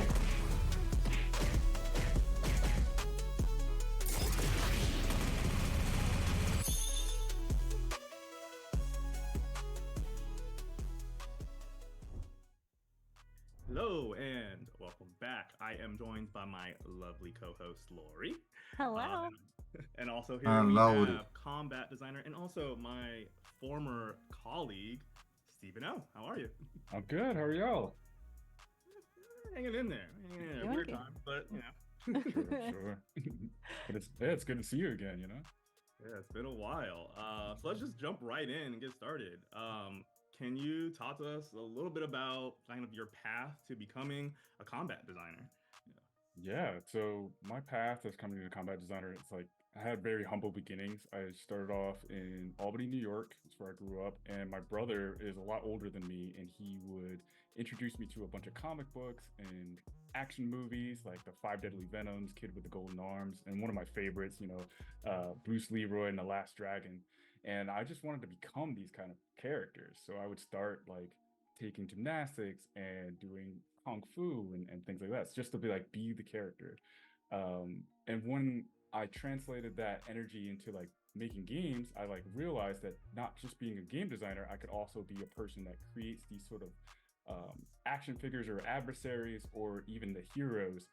Hello and welcome back. I am joined by my lovely co-host Lori. Hello. And also here And we Lowry. have combat designer and also my former colleague, Stephen O. How are you? I'm good. How are y'all? Hanging in there. Doing Weird good. time, but you know. Sure. But it's good to see you again, you know? Yeah, it's been a while. So let's just jump right in and get started. Can you talk to us a little bit about kind of your path to becoming a combat designer? Yeah, so my path as coming to a combat designer, it's like I had very humble beginnings. I started off in Albany, New York. That's where I grew up. And my brother is a lot older than me, and he would introduce me to a bunch of comic books and action movies like the Five Deadly Venoms, Kid with the Golden Arms, and one of my favorites, Bruce Leroy and the Last Dragon. And I just wanted to become these kind of characters. So I would start like taking gymnastics and doing kung fu and things like that, just to be the character. And when I translated that energy into like making games, I like realized that not just being a game designer, I could also be a person that creates these sort of action figures or adversaries or even the heroes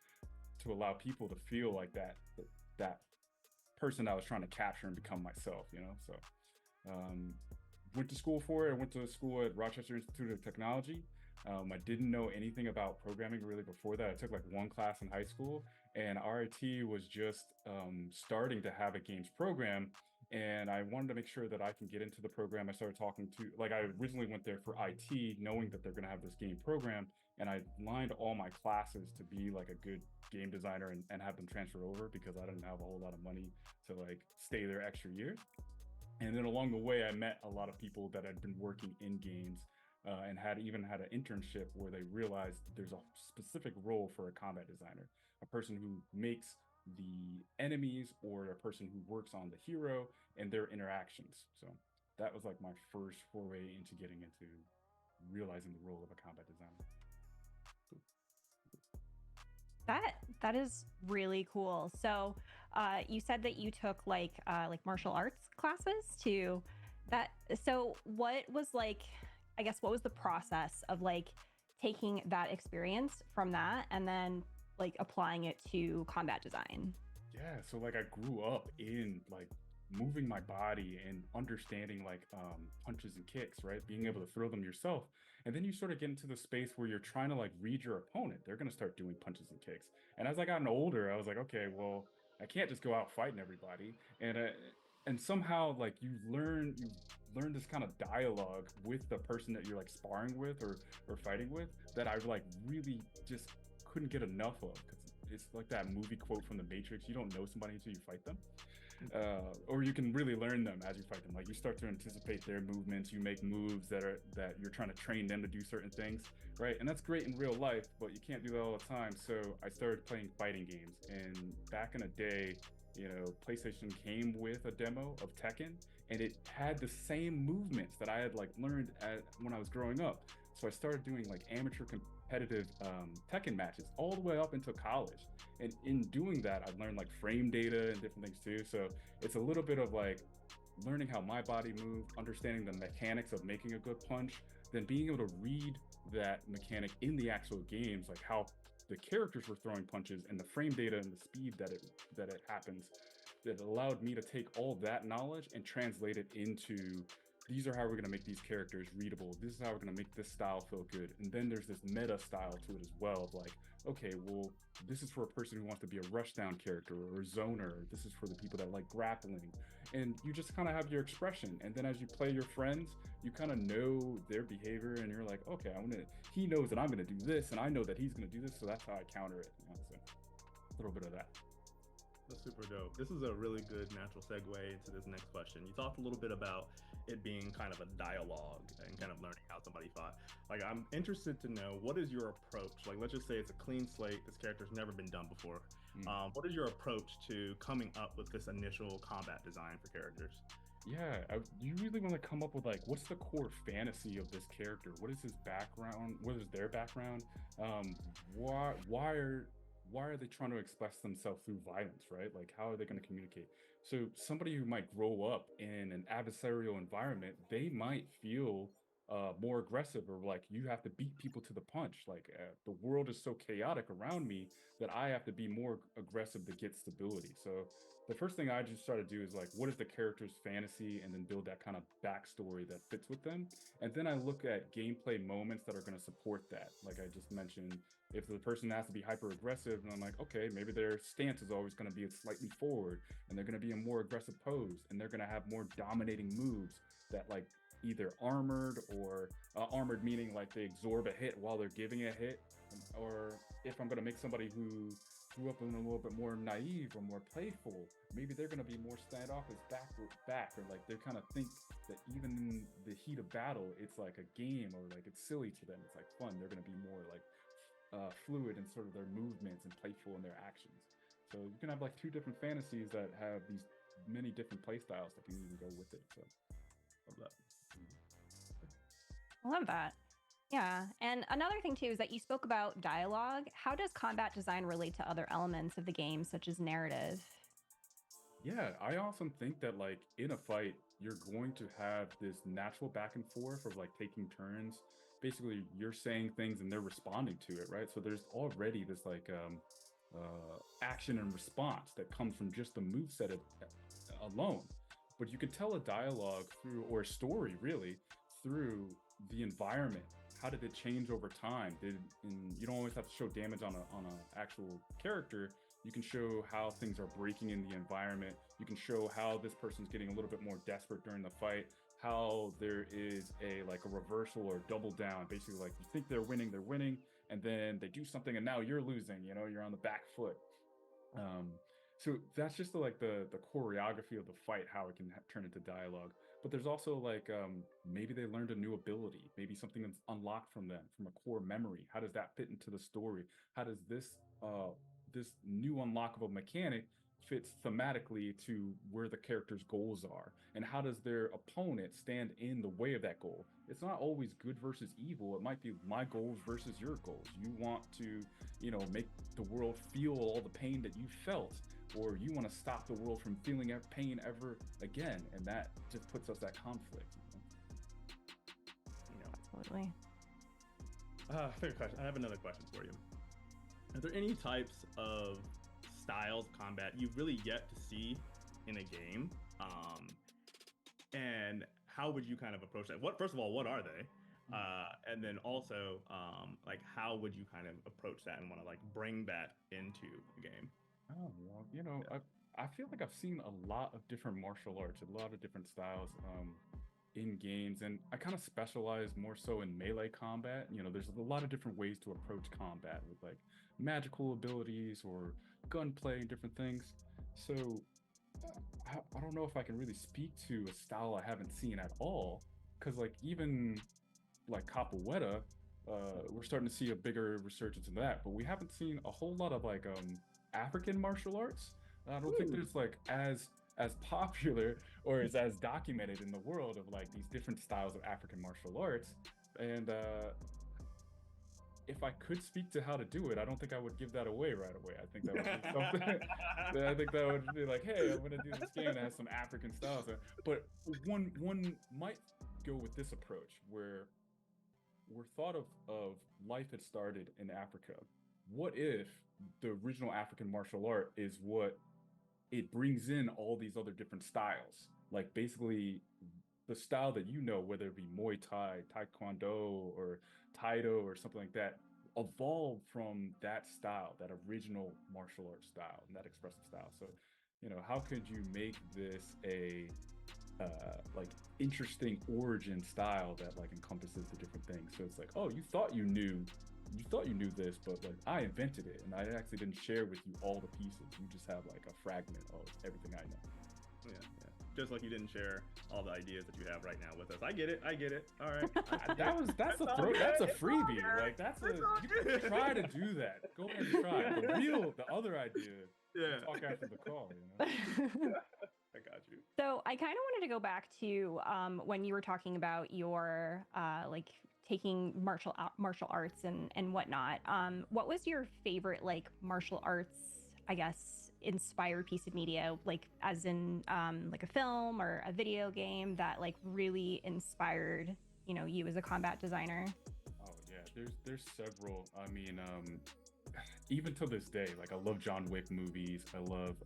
to allow people to feel like that person I was trying to capture and become myself, So went to school for it. I went to school at Rochester Institute of Technology. I didn't know anything about programming really before that. I took like one class in high school, and RIT was just starting to have a games program. And I wanted to make sure that I can get into the program. I started talking to, I originally went there for IT, knowing that they're going to have this game program. And I lined all my classes to be like a good game designer and have them transfer over because I didn't have a whole lot of money to like stay there extra years. And then along the way, I met a lot of people that had been working in games and had an internship where they realized there's a specific role for a combat designer, a person who makes the enemies or a person who works on the hero and their interactions. So that was like my first foray into getting into realizing the role of a combat designer. That is really cool. So you said that you took like martial arts classes to that. So what was what was the process of like taking that experience from that and then like applying it to combat design? Yeah, so like I grew up in like moving my body and understanding like punches and kicks, right? Being able to throw them yourself. And then you sort of get into the space where you're trying to like read your opponent. They're going to start doing punches and kicks. And as I gotten older, I was like, okay, well, I can't just go out fighting everybody. And somehow like you learn this kind of dialogue with the person that you're like sparring with or fighting with that I like really just couldn't get enough of, because it's like that movie quote from The Matrix: you don't know somebody until you fight them. Or you can really learn them as you fight them. Like you start to anticipate their movements, you make moves that you're trying to train them to do certain things, right? And that's great in real life, but you can't do that all the time. So I started playing fighting games, and back in the day, PlayStation came with a demo of Tekken, and it had the same movements that I had like learned when I was growing up. So I started doing like amateur competitive Tekken matches all the way up until college. And in doing that, I've learned like frame data and different things too. So it's a little bit of like learning how my body moved, understanding the mechanics of making a good punch, then being able to read that mechanic in the actual games, like how the characters were throwing punches and the frame data and the speed that it happens, that allowed me to take all that knowledge and translate it into, these are how we're going to make these characters readable. This is how we're going to make this style feel good. And then there's this meta style to it as well, of like, okay, well, this is for a person who wants to be a rushdown character or a zoner. This is for the people that like grappling. And you just kind of have your expression. And then as you play your friends, you kind of know their behavior, and you're like, okay, he knows that I'm going to do this, and I know that he's going to do this, so that's how I counter it. So a little bit of that. That's super dope. This is a really good natural segue into this next question. You talked a little bit about it being kind of a dialogue and kind of learning how somebody fought. Like, I'm interested to know, what is your approach? Like, let's just say it's a clean slate. This character's never been done before. What is your approach to coming up with this initial combat design for characters? Yeah, you really want to come up with like, what's the core fantasy of this character? What is his background? What is their background? Why are they trying to express themselves through violence, right? Like, how are they going to communicate? So somebody who might grow up in an adversarial environment, they might feel more aggressive, or like you have to beat people to the punch. Like the world is so chaotic around me that I have to be more aggressive to get stability. So the first thing I just try to do is like, what is the character's fantasy, and then build that kind of backstory that fits with them. And then I look at gameplay moments that are going to support that. Like I just mentioned, if the person has to be hyper aggressive, and I'm like, okay, maybe their stance is always going to be slightly forward, and they're going to be a more aggressive pose, and they're going to have more dominating moves that like either armored, or armored meaning like they absorb a hit while they're giving a hit. Or if I'm going to make somebody who grew up in a little bit more naive or more playful, maybe they're going to be more standoffish back, or like they kind of think that even in the heat of battle, it's like a game, or like it's silly to them, it's like fun. They're going to be more like fluid in sort of their movements and playful in their actions. So you can have like two different fantasies that have these many different play styles that can even go with it. So love that. I love that. Yeah. And another thing too is that you spoke about dialogue. How does combat design relate to other elements of the game, such as narrative? Yeah, I often think that like in a fight, you're going to have this natural back and forth of like taking turns. Basically, you're saying things and they're responding to it, right? So there's already this like action and response that comes from just the moveset alone. But you can tell a dialogue through, or a story really, through the environment. How did it change over time? You don't always have to show damage on a actual character. You can show how things are breaking in the environment. You can show how this person's getting a little bit more desperate during the fight, how there is a reversal or double down. Basically, like you think they're winning, and then they do something and now you're losing, you're on the back foot. So that's just the choreography of the fight, how it can turn into dialogue. But there's also maybe they learned a new ability, maybe something that's unlocked from them, from a core memory. How does that fit into the story? How does this new unlockable mechanic fits thematically to where the character's goals are? And how does their opponent stand in the way of that goal? It's not always good versus evil. It might be my goals versus your goals. You want to, make the world feel all the pain that you felt, or you want to stop the world from feeling pain ever again. And that just puts us at conflict. Absolutely. Fair question. I have another question for you. Are there any types of styles of combat you've really yet to see in a game? And how would you kind of approach that? First of all, what are they? And then also, how would you kind of approach that and want to bring that into the game? Oh, well, I feel like I've seen a lot of different martial arts, a lot of different styles in games, and I kind of specialize more so in melee combat. There's a lot of different ways to approach combat with magical abilities or gunplay and different things. So I don't know if I can really speak to a style I haven't seen at all, because even capoeira, we're starting to see a bigger resurgence in that, but we haven't seen a whole lot of African martial arts. I don't think there's as popular or is as documented in the world of these different styles of African martial arts. And if I could speak to how to do it, I don't think I would give that away right away. I think that would be something. I think that would be hey, I'm going to do this game that has some African styles. But one might go with this approach where we're thought of life had started in Africa. What if the original African martial art is what it brings in all these other different styles? Basically the style that whether it be Muay Thai, Taekwondo, or Taido or something like that, evolved from that style, that original martial arts style and that expressive style. So, how could you make this a interesting origin style that encompasses the different things? So it's oh, you thought you knew this, but I invented it, and I actually didn't share with you all the pieces. You just have a fragment of everything I know. Yeah. Just like you didn't share all the ideas that you have right now with us. I get it. All right. That's a freebie. You can try to do that. Go ahead and try. The other idea. Yeah. Talk after the call. I got you. So I kind of wanted to go back to when you were talking about your taking martial arts and whatnot. What was your favorite martial arts, I guess, inspired piece of media, as in a film or a video game that really inspired you as a combat designer? Oh yeah, there's several. I mean, even to this day, like I love John Wick movies. I love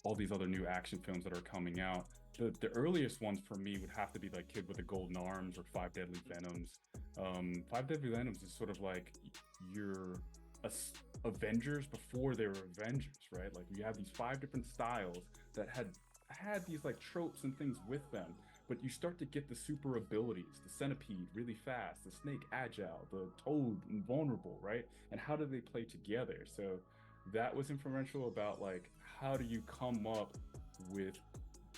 all these other new action films that are coming out. The earliest ones for me would have to be like Kid with the Golden Arms or Five Deadly Venoms. Five Deadly Venoms is sort of like your Avengers before they were Avengers, right? Like you have these 5 different styles that had these like tropes and things with them, but you start to get the super abilities, the Centipede really fast, the Snake agile, the Toad invulnerable, right? And how do they play together? So that was influential about like how do you come up with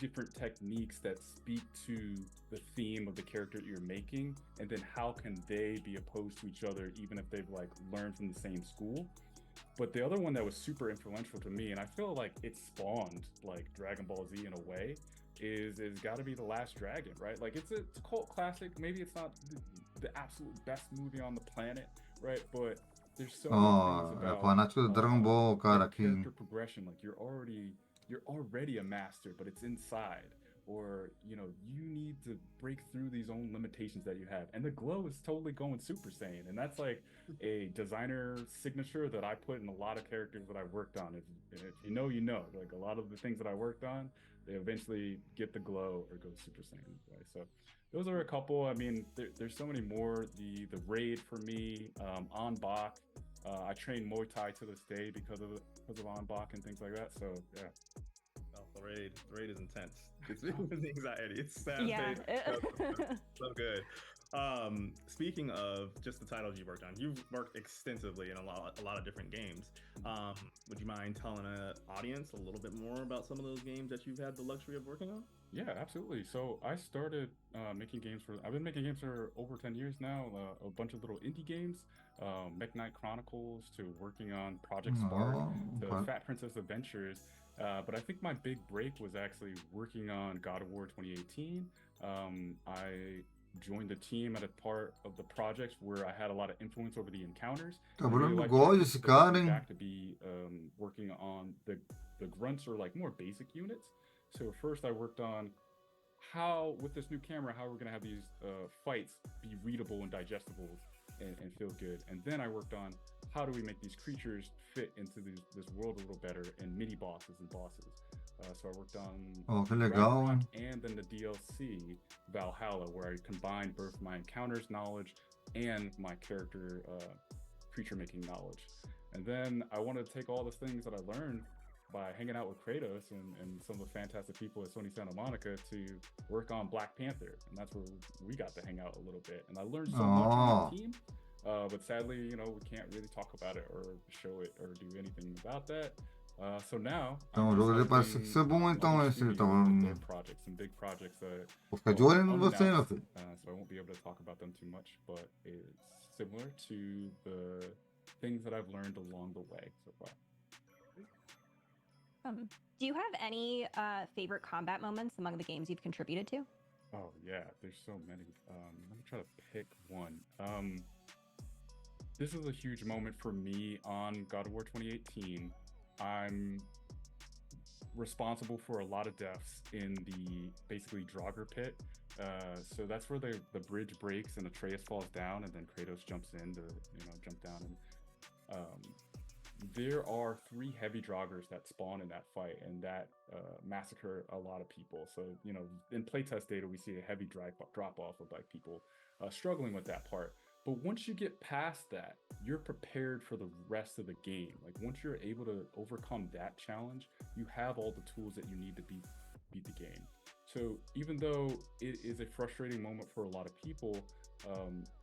different techniques that speak to the theme of the character that you're making, and then how can they be opposed to each other even if they've like learned from the same school. But the other one that was super influential to me, and I feel like it spawned like Dragon Ball Z in a way, is got to be The Last Dragon, right? Like it's a cult classic. Maybe it's not the absolute best movie on the planet, right? But there's so many things É about fanático do Dragon Ball, cara, like que character progression. Like you're already a master, but it's inside. Or you need to break through these own limitations that you have, and the glow is totally going Super Saiyan, and that's like a designer signature that I put in a lot of characters that I worked on. If you know, like a lot of the things that I worked on, they eventually get the glow or go Super Saiyan, right? So those are a couple. I mean, there's so many more. The raid for me, Anbak. I train Muay Thai to this day because of Anbak and things like that. So yeah. Oh, the raid is intense. It's with anxiety. It's sad. Yeah. So good. Speaking of just the titles you worked on, you've worked extensively in a lot of different games. Would you mind telling an audience a little bit more about some of those games that you've had the luxury of working on? Yeah, absolutely. So I started making games I've been making games for over 10 years now, a bunch of little indie games, Mech Knight Chronicles to working on Project Spark to okay. Fat Princess Adventures. But I think my big break was actually working on God of War 2018. I joined the team at a part of the projects where I had a lot of influence over the encounters. Tá I really falando liked God it, esse so I cara, went hein? back to be working on the grunts or like more basic units. So first I worked on how, with this new camera, how we're going to have these fights be readable and digestible and feel good. And then I worked on how do we make these creatures fit into this world a little better, and mini bosses and bosses. So I worked on Oh, que legal. Ragnarok and then the DLC Valhalla, where I combined both my encounters knowledge and my character creature making knowledge. And then I wanted to take all the things that I learned by hanging out with Kratos and some of the fantastic people at Sony Santa Monica to work on Black Panther. And that's where we got to hang out a little bit. And I learned so much on the team. But sadly, we can't really talk about it or show it or do anything about that. So now, Então o jogo dele parece ser bom, então esse projects, some big projects that vou ficar de olho em você, meu unannounced, filho. so I won't be able to talk about them too much, but it's similar to the things that I've learned along the way so far. Do you have any favorite combat moments among the games you've contributed to? Oh yeah, there's so many. Let me try to pick one. This is a huge moment for me on God of War 2018. I'm responsible for a lot of deaths in the basically Draugr pit. So that's where the bridge breaks and Atreus falls down, and then Kratos jumps in to jump down. And there are 3 heavy Draugrs that spawn in that fight, and that massacre a lot of people. So in playtest data, we see a heavy drop off of like people struggling with that part. But once you get past that, you're prepared for the rest of the game. Like once you're able to overcome that challenge, you have all the tools that you need to beat the game. So even though it is a frustrating moment for a lot of people,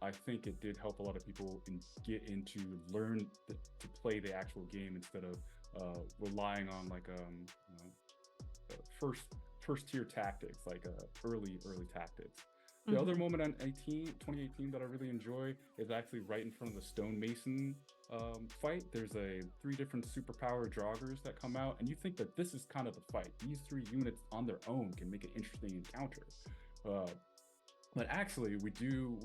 I think it did help a lot of people learn to play the actual game instead of relying on like first tier tactics, like early tactics. The other moment on 2018 that I really enjoy is actually right in front of the stonemason fight. There's 3 different superpowered Draugrs that come out, and you think that this is kind of the fight. These 3 units on their own can make an interesting encounter. But actually, we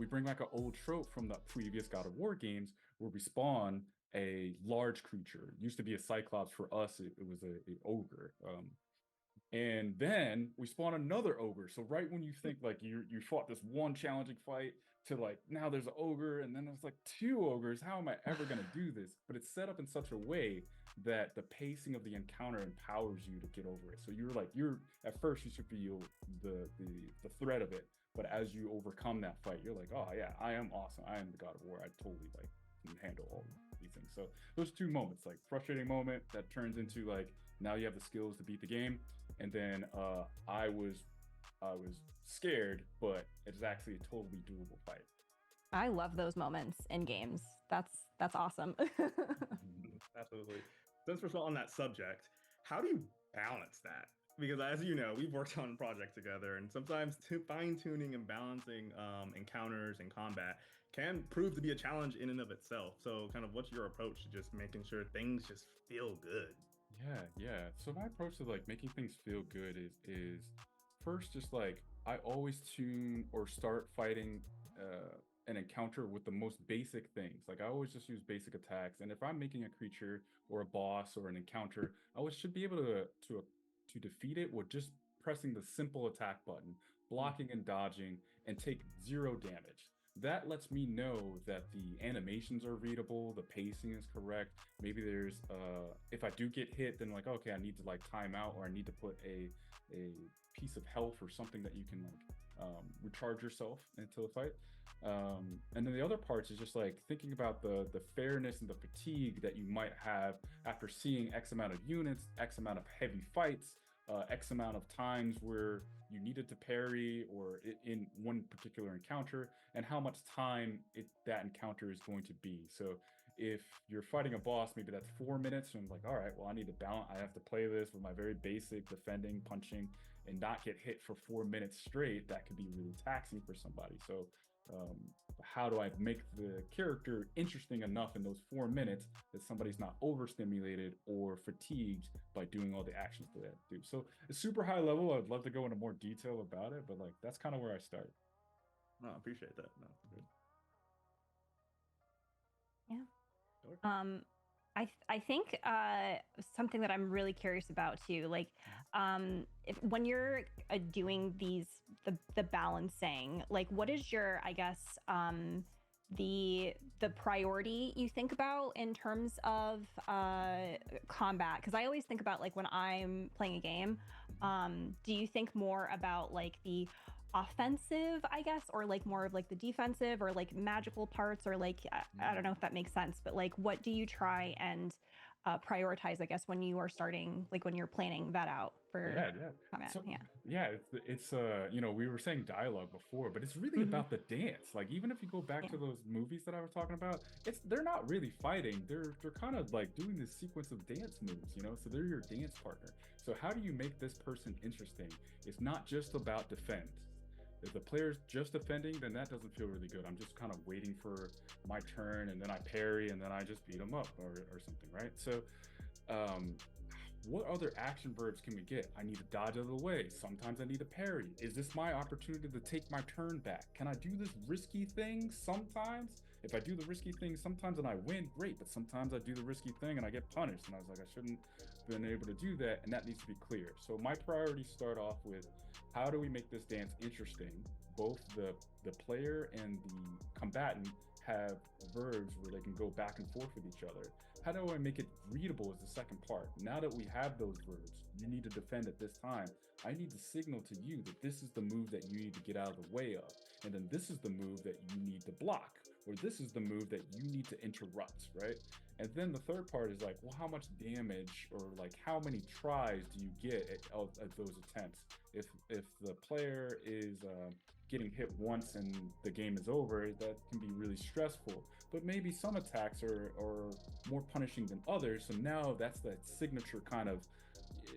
bring back an old trope from the previous God of War games where we spawn a large creature. It used to be a Cyclops. For us, it was an ogre. And then we spawn another ogre. So right when you think like you fought this one challenging fight to like now there's an ogre and then there's like 2 ogres. How am I ever gonna do this? But it's set up in such a way that the pacing of the encounter empowers you to get over it. So you're at first you should feel the threat of it, but as you overcome that fight, you're like, oh yeah, I am awesome. I am the God of War. I totally like can handle all these things. So those 2 moments, like frustrating moment that turns into like now you have the skills to beat the game, and then I was scared, but it's actually a totally doable fight. I love those moments in games. That's awesome. Absolutely. Since we're still on that subject, how do you balance that? Because as you know, we've worked on projects together, and sometimes fine-tuning and balancing encounters and combat can prove to be a challenge in and of itself. So kind of what's your approach to just making sure things just feel good? Yeah. So my approach to like making things feel good is first just like I always tune or start fighting an encounter with the most basic things. Like I always just use basic attacks, and if I'm making a creature or a boss or an encounter, I always should be able to defeat it with just pressing the simple attack button, blocking and dodging, and take 0 damage. That lets me know that the animations are readable, the pacing is correct. Maybe there's if I do get hit, then like okay, I need to like time out, or I need to put a piece of health or something that you can like recharge yourself into the fight. And then the other parts is just like thinking about the fairness and the fatigue that you might have after seeing X amount of units, X amount of heavy fights, X amount of times where you needed to parry or in one particular encounter, and how much time that encounter is going to be. So if you're fighting a boss, maybe that's 4 minutes, and I'm like, all right, well, I need to balance. I have to play this with my very basic defending, punching, and not get hit for 4 minutes straight. That could be really taxing for somebody. So how do I make the character interesting enough in those 4 minutes that somebody's not overstimulated or fatigued by doing all the actions that they have to do? So it's super high level. I'd love to go into more detail about it, but like that's kind of where I start. No, I appreciate that. No, good. Yeah. I think something that I'm really curious about too, like when you're doing the balancing, like what is your, I guess, the priority you think about in terms of combat? Because I always think about like when I'm playing a game, do you think more about like the offensive, I guess, or like more of like the defensive or like magical parts, or like I don't know if that makes sense, but like what do you try and prioritize, I guess, when you are starting, like when you're planning that out for combat? So, it's you know, we were saying dialogue before, but it's really about the dance. Like even if you go back to those movies that I was talking about, they're not really fighting. They're kind of like doing this sequence of dance moves, you know, so they're your dance partner. So how do you make this person interesting? It's not just about defense. If the player's just defending, then that doesn't feel really good. I'm just kind of waiting for my turn, and then I parry, and then I just beat them up or something, right? So what other action verbs can we get? I need to dodge out of the way. Sometimes I need to parry. Is this my opportunity to take my turn back? Can I do this risky thing sometimes? If I do the risky thing sometimes and I win, great. But sometimes I do the risky thing and I get punished. And I was like, I shouldn't have been able to do that. And that needs to be clear. So my priorities start off with, how do we make this dance interesting? Both the player and the combatant have verbs where they can go back and forth with each other. How do I make it readable is the second part. Now that we have those verbs, you need to defend at this time. I need to signal to you that this is the move that you need to get out of the way of. And then this is the move that you need to block, or this is the move that you need to interrupt, right? And then the third part is like, well, how much damage or like how many tries do you get at those attempts? If the player is getting hit once and the game is over, that can be really stressful. But maybe some attacks are more punishing than others. So now that's that signature kind of,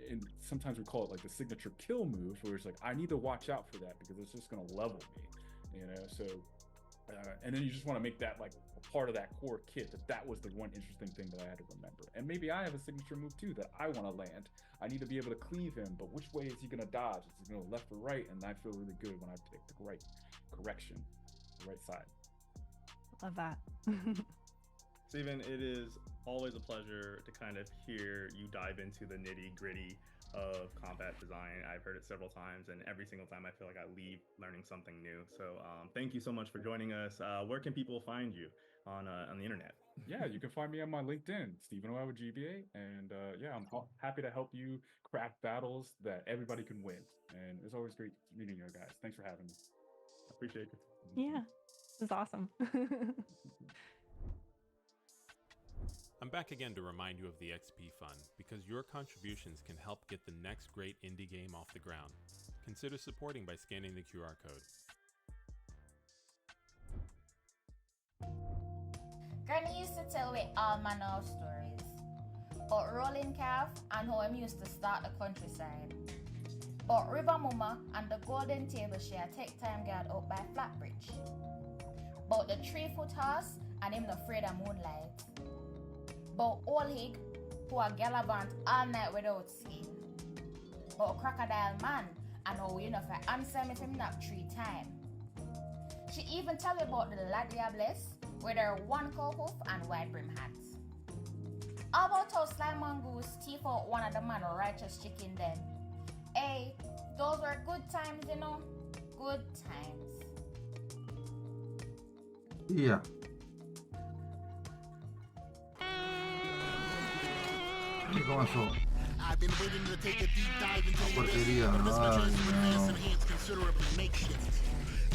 and sometimes we call it like the signature kill move, where it's like, I need to watch out for that because it's just going to level me, you know? So, and then you just want to make that like a part of that core kit, that was the one interesting thing that I had to remember. And maybe I have a signature move too that I want to land. I need to be able to cleave him, but which way is he going to dodge? Is he going to left or right? And I feel really good when I pick the right correction, the right side. Love that. Steven, it is always a pleasure to kind of hear you dive into the nitty gritty of combat design. I've heard it several times, and every single time I feel like I leave learning something new. So thank you so much for joining us. Where can people find you on the internet? Yeah, you can find me on my LinkedIn, Stephen Oil with GBA, and yeah, I'm happy to help you craft battles that everybody can win. And it's always great meeting you guys. Thanks for having me. Appreciate it. Yeah, this is awesome. I'm back again to remind you of the XP Fund, because your contributions can help get the next great indie game off the ground. Consider supporting by scanning the QR code. Granny used to tell me all manner of stories about rolling calf and how him used to start the countryside. About River Mama and the golden table she had take time guard out by Flatbridge. About the 3-foot horse and him not afraid of moonlight. About Old Hig who are gallivant all night without sleep. About Crocodile Man and how you know for answer him if him nap 3 times. She even tell you about the La Diablesse with her 1 cow hoof and wide brim hats. How about how Sly Mongoose teeth out one of the man righteous chicken then? Hey, those were good times, you know? Good times. Yeah. ¿Y cómo eso? I've been waiting to take a deep dive into the Porquería. but this Ay, material advance no. enhanced considerably makeshift.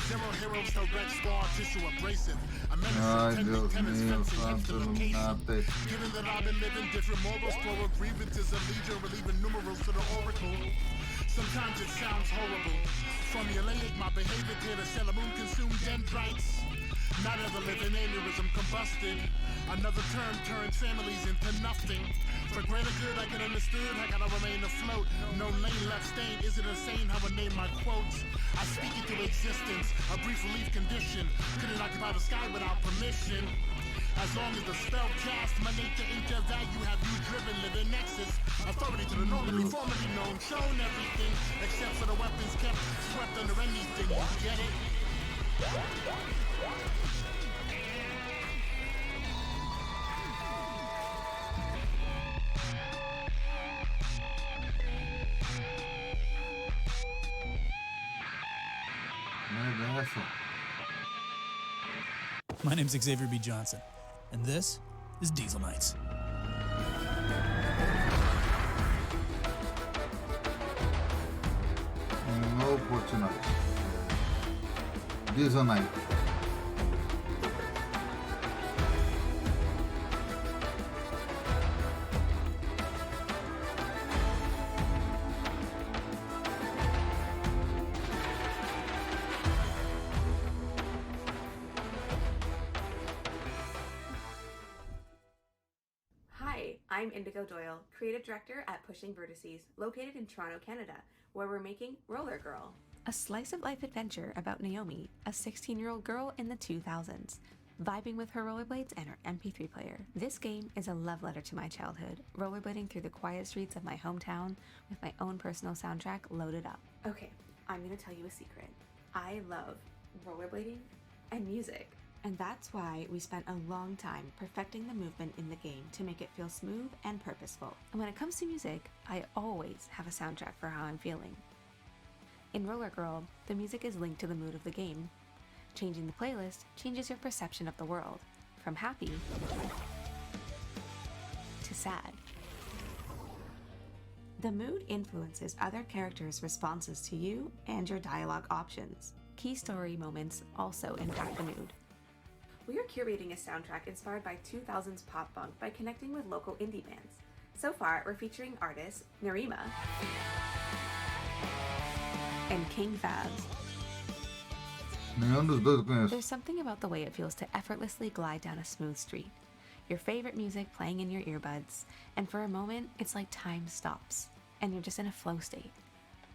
Zero heroes to red scar tissue abrasive. A Ay, medicine Dios tennis mío, fencing santo instant illuminate. Given that I've been living different morals, plural grievances of legion, relieving numerals to the oracle. Sometimes it sounds horrible. Formulaic, my behavior here to sell a moon consumed dendrites. Not ever living aneurysm combusted. Another term turns families into nothing. For greater good, I get understood. I gotta remain afloat. No lane left stain. Is it insane how I name my quotes? I speak into existence. A brief relief condition. Couldn't occupy the sky without permission. As long as the spell cast, my nature ain't your value. Have you driven, live in nexus? Authority to the normally formerly known, shown everything except for the weapons kept swept under anything. You get it? Mira eso. My name's Xavier B. Johnson, and this is Diesel Nights. No Fortnite. Diesel Night. Hi, I'm Indigo Doyle, Creative Director at Pushing Vertices, located in Toronto, Canada, where we're making Roller Girl, a slice of life adventure about Naomi, a 16-year-old girl in the 2000s, vibing with her rollerblades and her MP3 player. This game is a love letter to my childhood, rollerblading through the quiet streets of my hometown with my own personal soundtrack loaded up. Okay, I'm gonna tell you a secret. I love rollerblading and music. And that's why we spent a long time perfecting the movement in the game to make it feel smooth and purposeful. And when it comes to music, I always have a soundtrack for how I'm feeling. In Roller Girl, the music is linked to the mood of the game. Changing the playlist changes your perception of the world, from happy to sad. The mood influences other characters' responses to you and your dialogue options. Key story moments also impact the mood. We are curating a soundtrack inspired by 2000s pop punk by connecting with local indie bands. So far, we're featuring artists Narima and King Faz. Nenhum dos dois eu conheço. There's something about the way it feels to effortlessly glide down a smooth street. Your favorite music playing in your earbuds, and for a moment, it's like time stops, and you're just in a flow state.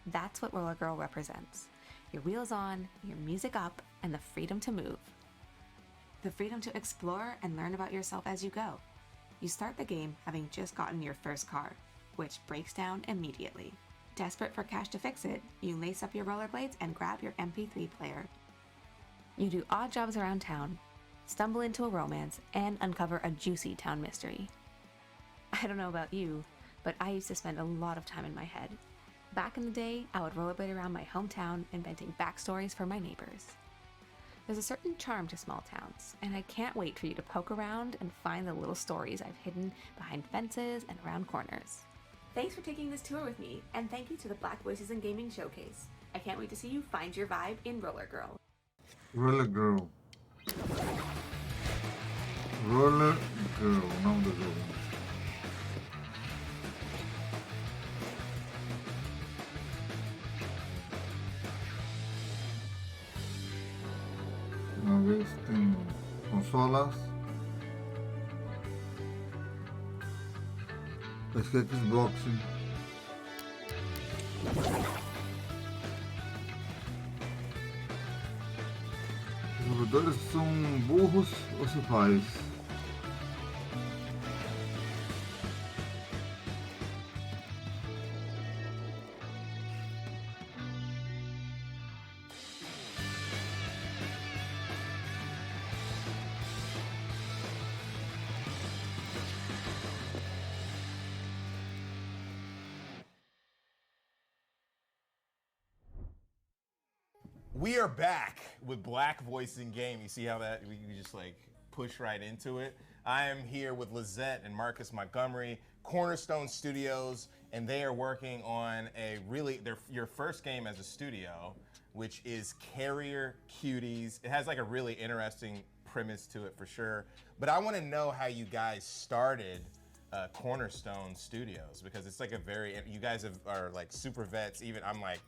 That's what Roller Girl represents. Your wheels on, your music up, and the freedom to move. The freedom to explore and learn about yourself as you go. You start the game having just gotten your first car, which breaks down immediately. Desperate for cash to fix it, you lace up your rollerblades and grab your MP3 player. You do odd jobs around town, stumble into a romance, and uncover a juicy town mystery. I don't know about you, but I used to spend a lot of time in my head. Back in the day, I would rollerblade around my hometown inventing backstories for my neighbors. There's a certain charm to small towns, and I can't wait for you to poke around and find the little stories I've hidden behind fences and around corners. Thanks for taking this tour with me, and thank you to the Black Voices in Gaming Showcase. I can't wait to see you find your vibe in Roller Girl. Roller Girl. Roller Girl, o nome do jogo. Uma vez tem consolas. Acho que é Xbox. Os jogadores são burros ou cifrais? We are back with Black Voice in Game. You see how that we just like push right into it. I am here with Lizette and Marcus Montgomery, Cornerstone Studios, and they are working on your first game as a studio, which is Carrier Cuties. It has like a really interesting premise to it for sure. But I want to know how you guys started Cornerstone Studios, because it's like you guys are like super vets. Even I'm like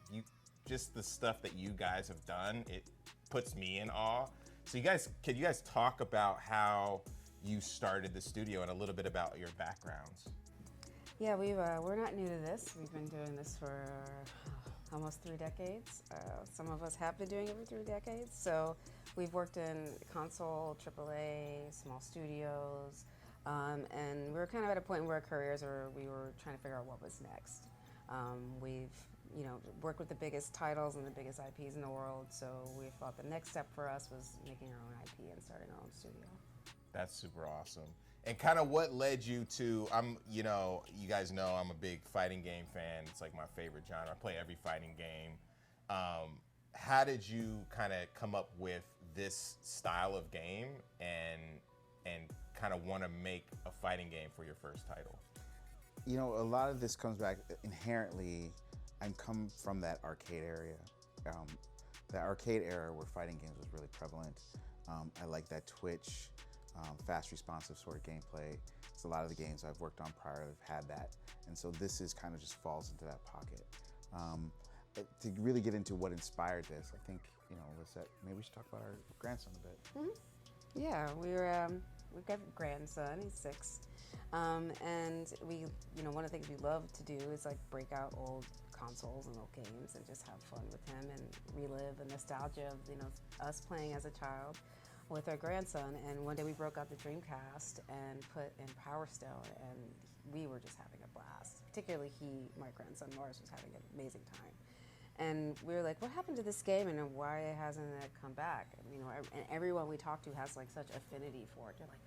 just the stuff that you guys have done, it puts me in awe. So can you guys talk about how you started the studio and a little bit about your backgrounds? Yeah, we're not new to this. We've been doing this for almost 3 decades. Some of us have been doing it for 3 decades. So we've worked in console, AAA, small studios, and we were kind of at a point in our careers where we were trying to figure out what was next. We've worked with the biggest titles and the biggest IPs in the world, so we thought the next step for us was making our own IP and starting our own studio. That's super awesome. And kind of what led you to, you guys know I'm a big fighting game fan. It's like my favorite genre. I play every fighting game. How did you kind of come up with this style of game and kind of want to make a fighting game for your first title? You know, a lot of this comes back inherently. I come from that arcade area. That arcade era where fighting games was really prevalent. I like that twitch, fast responsive sort of gameplay. So a lot of the games I've worked on prior have had that. And so this is kind of just falls into that pocket. To really get into what inspired this, I think, Lisette, maybe we should talk about our grandson a bit. Mm-hmm. Yeah, we've got a grandson, he's 6. And we, one of the things we love to do is like break out old consoles and old games and just have fun with him and relive the nostalgia of, us playing as a child with our grandson. And one day we broke out the Dreamcast and put in Power Stone, and we were just having a blast. Particularly my grandson Morris, was having an amazing time. And we were like, what happened to this game and why hasn't it come back? And, and everyone we talk to has like such affinity for it. They're like,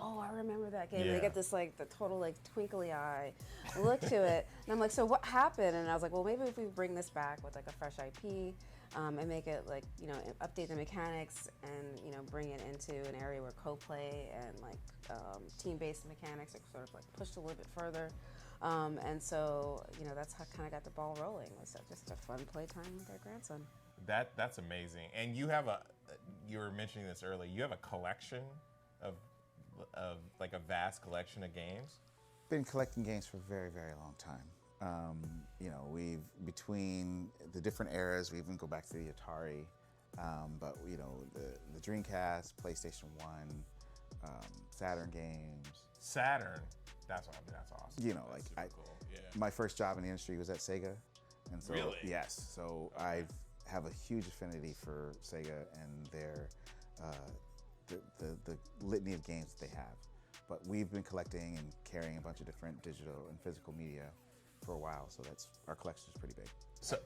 oh, I remember that game. Yeah. And they get this like the total like twinkly eye look to it. And I'm like, so what happened? And I was like, well, maybe if we bring this back with like a fresh IP and make it like, update the mechanics and, bring it into an area where co-play and like team-based mechanics are sort of like pushed a little bit further. And so, that's how kind of got the ball rolling. Was just a fun playtime with our grandson. That's amazing. And you were mentioning this earlier, you have a collection of like a vast collection of games? Been collecting games for a very, very long time. We've, between the different eras, we even go back to the Atari, but the Dreamcast, PlayStation 1, Saturn games. Saturn? That's awesome. Cool. Yeah. My first job in the industry was at Sega. And so, really? Yes. So I have a huge affinity for Sega and their the litany of games that they have. But we've been collecting and carrying a bunch of different digital and physical media for a while, so our collection is pretty big. So,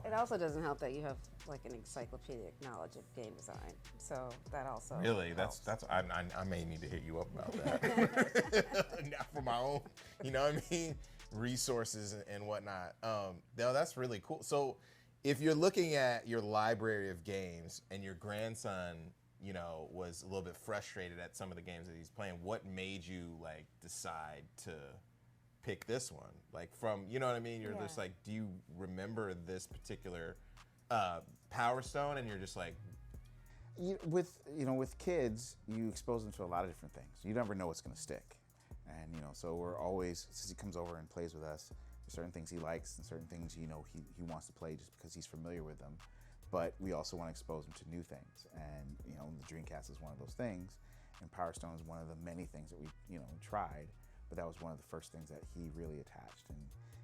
it also doesn't help that you have like an encyclopedic knowledge of game design. So that also really helps. that's I may need to hit you up about that. Not for my own, you know what I mean? resources and whatnot. No, that's really cool. So if you're looking at your library of games and your grandson, you know, was a little bit frustrated at some of the games that he's playing, what made you like decide to pick this one? Like from, you know what I mean? You're just like, do you remember this particular Power Stone? And you're just like, with kids, you expose them to a lot of different things. You never know what's going to stick. And, so we're always, since he comes over and plays with us, there's certain things he likes and certain things, he wants to play just because he's familiar with them. But we also want to expose him to new things. And, the Dreamcast is one of those things. And Power Stone is one of the many things that we, tried. But that was one of the first things that he really attached. And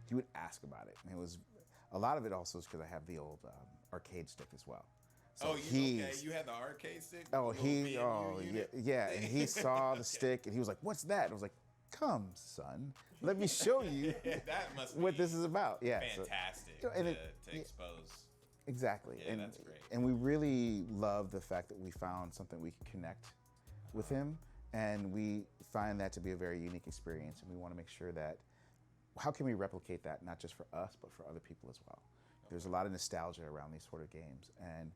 he would ask about it. And it was, a lot of it also is because I have the old arcade stick as well. So you had the arcade stick? Yeah. And he saw the stick and he was like, "What's that?" And I was like, "Come, son, let me show you that must what this is about." Yeah, fantastic to expose. Exactly. Yeah, that's great. And we really love the fact that we found something we could connect with him, and we find that to be a very unique experience. And we want to make sure that how can we replicate that not just for us but for other people as well. There's a lot of nostalgia around these sort of games, and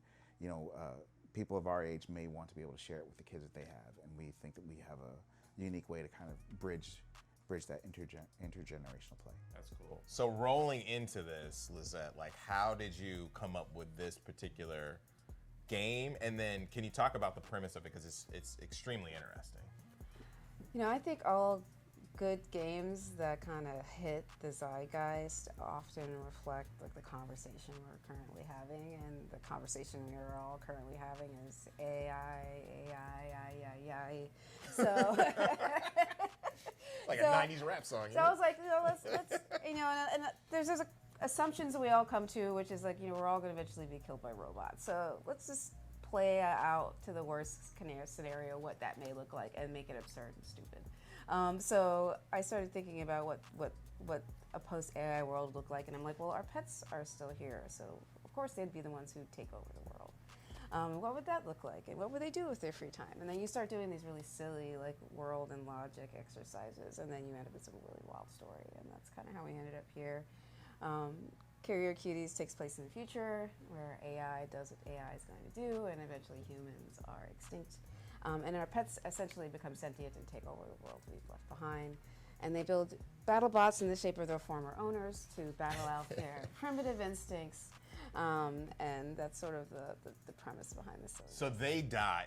people of our age may want to be able to share it with the kids that they have, and we think that we have a unique way to kind of bridge that intergenerational play. That's cool. So rolling into this, Lizette, like how did you come up with this particular game? And then can you talk about the premise of it, because it's extremely interesting. I think all good games that kind of hit the zeitgeist often reflect like the conversation we're currently having, and the conversation we're all currently having is AI. So like a 90s rap song. So I was like, let's and there's assumptions that we all come to, which is like, we're all going to eventually be killed by robots. So let's just play out to the worst scenario what that may look like and make it absurd and stupid. So I started thinking about what a post-AI world would look like, and I'm like, well, our pets are still here, so of course they'd be the ones who take over the world. What would that look like, and what would they do with their free time? And then you start doing these really silly, like, world and logic exercises, and then you end up with some really wild story, and that's kind of how we ended up here. Carrier Cuties takes place in the future, where AI does what AI is going to do, and eventually humans are extinct. And our pets essentially become sentient and take over the world we've left behind. And they build battle bots in the shape of their former owners to battle out their primitive instincts. And that's sort of the premise behind this. So they die.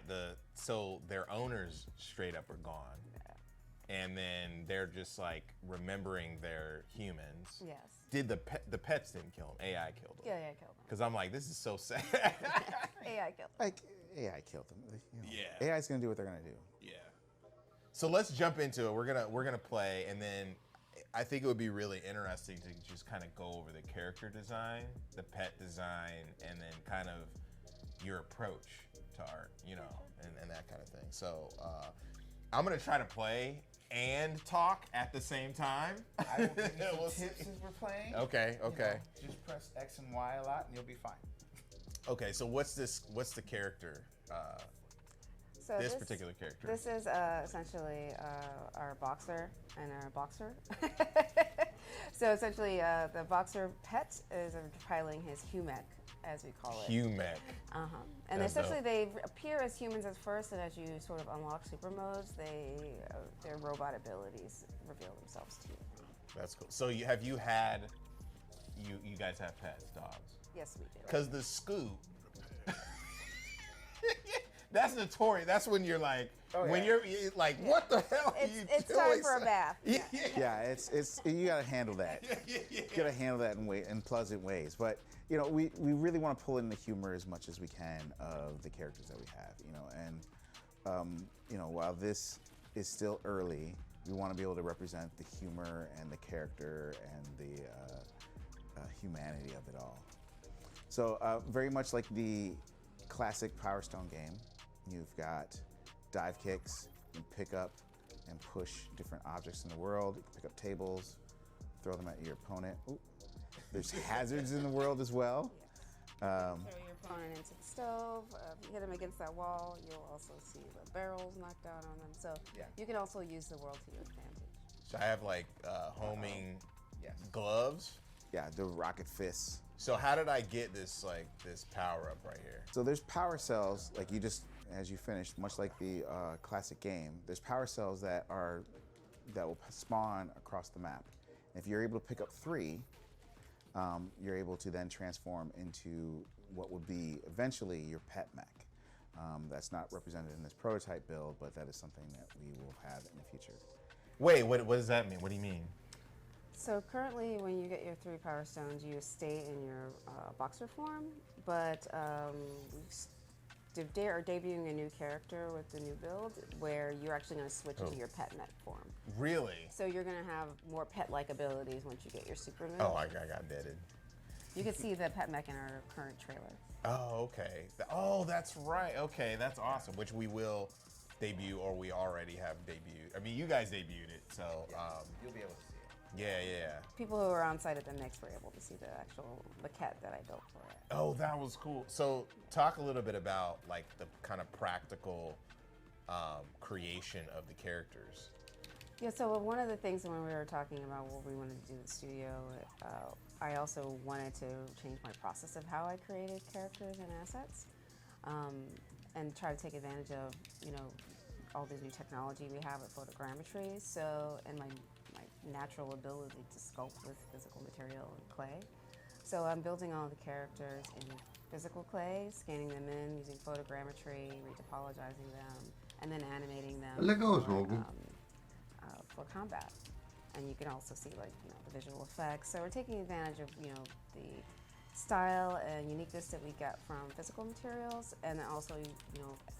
So their owners straight up are gone. Yeah. And then they're just like remembering their humans. Yes. Did the pets didn't kill them? AI killed them. Yeah, AI killed them. Because I'm like, this is so sad. AI killed them. Like AI killed them. Yeah. AI's gonna do what they're gonna do. Yeah. So let's jump into it. We're gonna play, and then I think it would be really interesting to just kind of go over the character design, the pet design, and then kind of your approach to art, and that kind of thing. So I'm gonna try to play and talk at the same time. I will give you some tips as we're playing. Okay. Just press X and Y a lot, and you'll be fine. Okay, so what's the character? So this particular character. This is essentially our boxer and our boxer. So essentially, the boxer pet is piloting his Humek, as we call it. Humek. And That's essentially, dope. they appear as humans at first, and as you sort of unlock super modes, their robot abilities reveal themselves to you. That's cool. So you guys have pets, dogs? Yes, we do. Because the Scoop, that's notorious. That's when you're like, you're like, what the hell are you doing? It's time for a bath. Yeah, it's you gotta handle that. You gotta handle that in pleasant ways. But we really want to pull in the humor as much as we can of the characters that we have. And while this is still early, we want to be able to represent the humor and the character and the humanity of it all. So very much like the classic Power Stone game, you've got dive kicks, you can pick up and push different objects in the world. You can pick up tables, throw them at your opponent. Ooh. There's hazards in the world as well. Throw your opponent into the stove. If you hit them against that wall, you'll also see the barrels knocked down on them. So you can also use the world to your advantage. So I have like homing Yes. Gloves? Yeah, the rocket fists. So how did I get this this power up right here? So there's power cells, like you just, as you finished, much like the classic game, there's power cells that will spawn across the map. And if you're able to pick up 3, you're able to then transform into what would be eventually your pet mech. That's not represented in this prototype build, but that is something that we will have in the future. Wait, what does that mean? What do you mean? So currently, when you get your 3 power stones, you stay in your boxer form, but are debuting a new character with the new build where you're actually going to switch into your pet mech form. Really? So you're going to have more pet-like abilities once you get your super move. Oh, I got deaded. You can see the pet mech in our current trailer. Oh, okay. Oh, that's right. Okay, that's awesome. Which we will debut, or we already have debuted. I mean, you guys debuted it, so you'll be able to see it. Yeah. People who were on site at the mix were able to see the actual maquette that I built for it. Oh, that was cool. So talk a little bit about like the kind of practical creation of the characters. Yeah, so one of the things when we were talking about what we wanted to do in the studio, I also wanted to change my process of how I created characters and assets, and try to take advantage of, all the new technology we have with photogrammetry. So, and my natural ability to sculpt with physical material and clay. So I'm building all the characters in physical clay, scanning them in using photogrammetry, retopologizing them, and then animating them for combat. And you can also see the visual effects. So we're taking advantage of the style and uniqueness that we get from physical materials, and also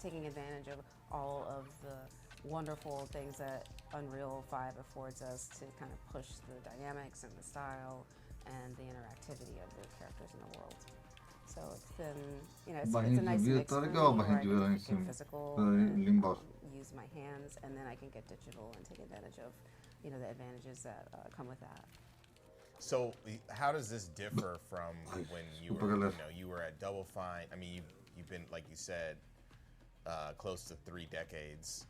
taking advantage of all of the wonderful things that Unreal 5 affords us to kind of push the dynamics and the style and the interactivity of the characters in the world. So it's been, it's a nice mix for me where I can get physical and use my hands, and then I can get digital and take advantage of, the advantages that come with that. So how does this differ from when you were, you were at Double Fine? I mean, you've been, like you said, close to 3 decades.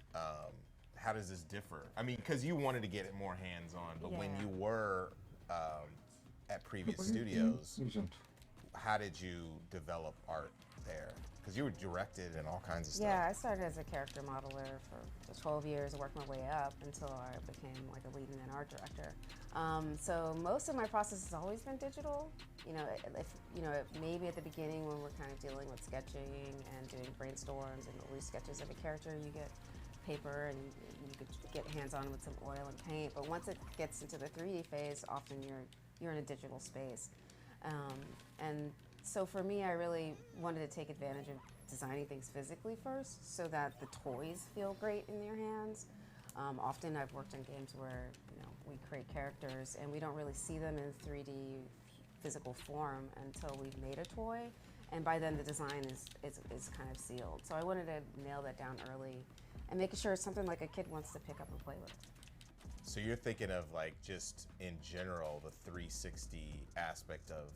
How does this differ? I mean, because you wanted to get it more hands-on, but when you were at previous studios, how did you develop art there? Because you were directed and all kinds of stuff. Yeah, I started as a character modeler for 12 years. I worked my way up until I became like a lead and then art director. So most of my process has always been digital. Maybe at the beginning when we're kind of dealing with sketching and doing brainstorms and release sketches of a character, you get paper and you could get hands-on with some oil and paint. But once it gets into the 3D phase, often you're in a digital space. And so for me, I really wanted to take advantage of designing things physically first so that the toys feel great in your hands. Often I've worked on games where we create characters and we don't really see them in 3D physical form until we've made a toy, and by then the design is kind of sealed. So I wanted to nail that down early and making sure it's something like a kid wants to pick up and play with. So you're thinking of just in general the 360 aspect of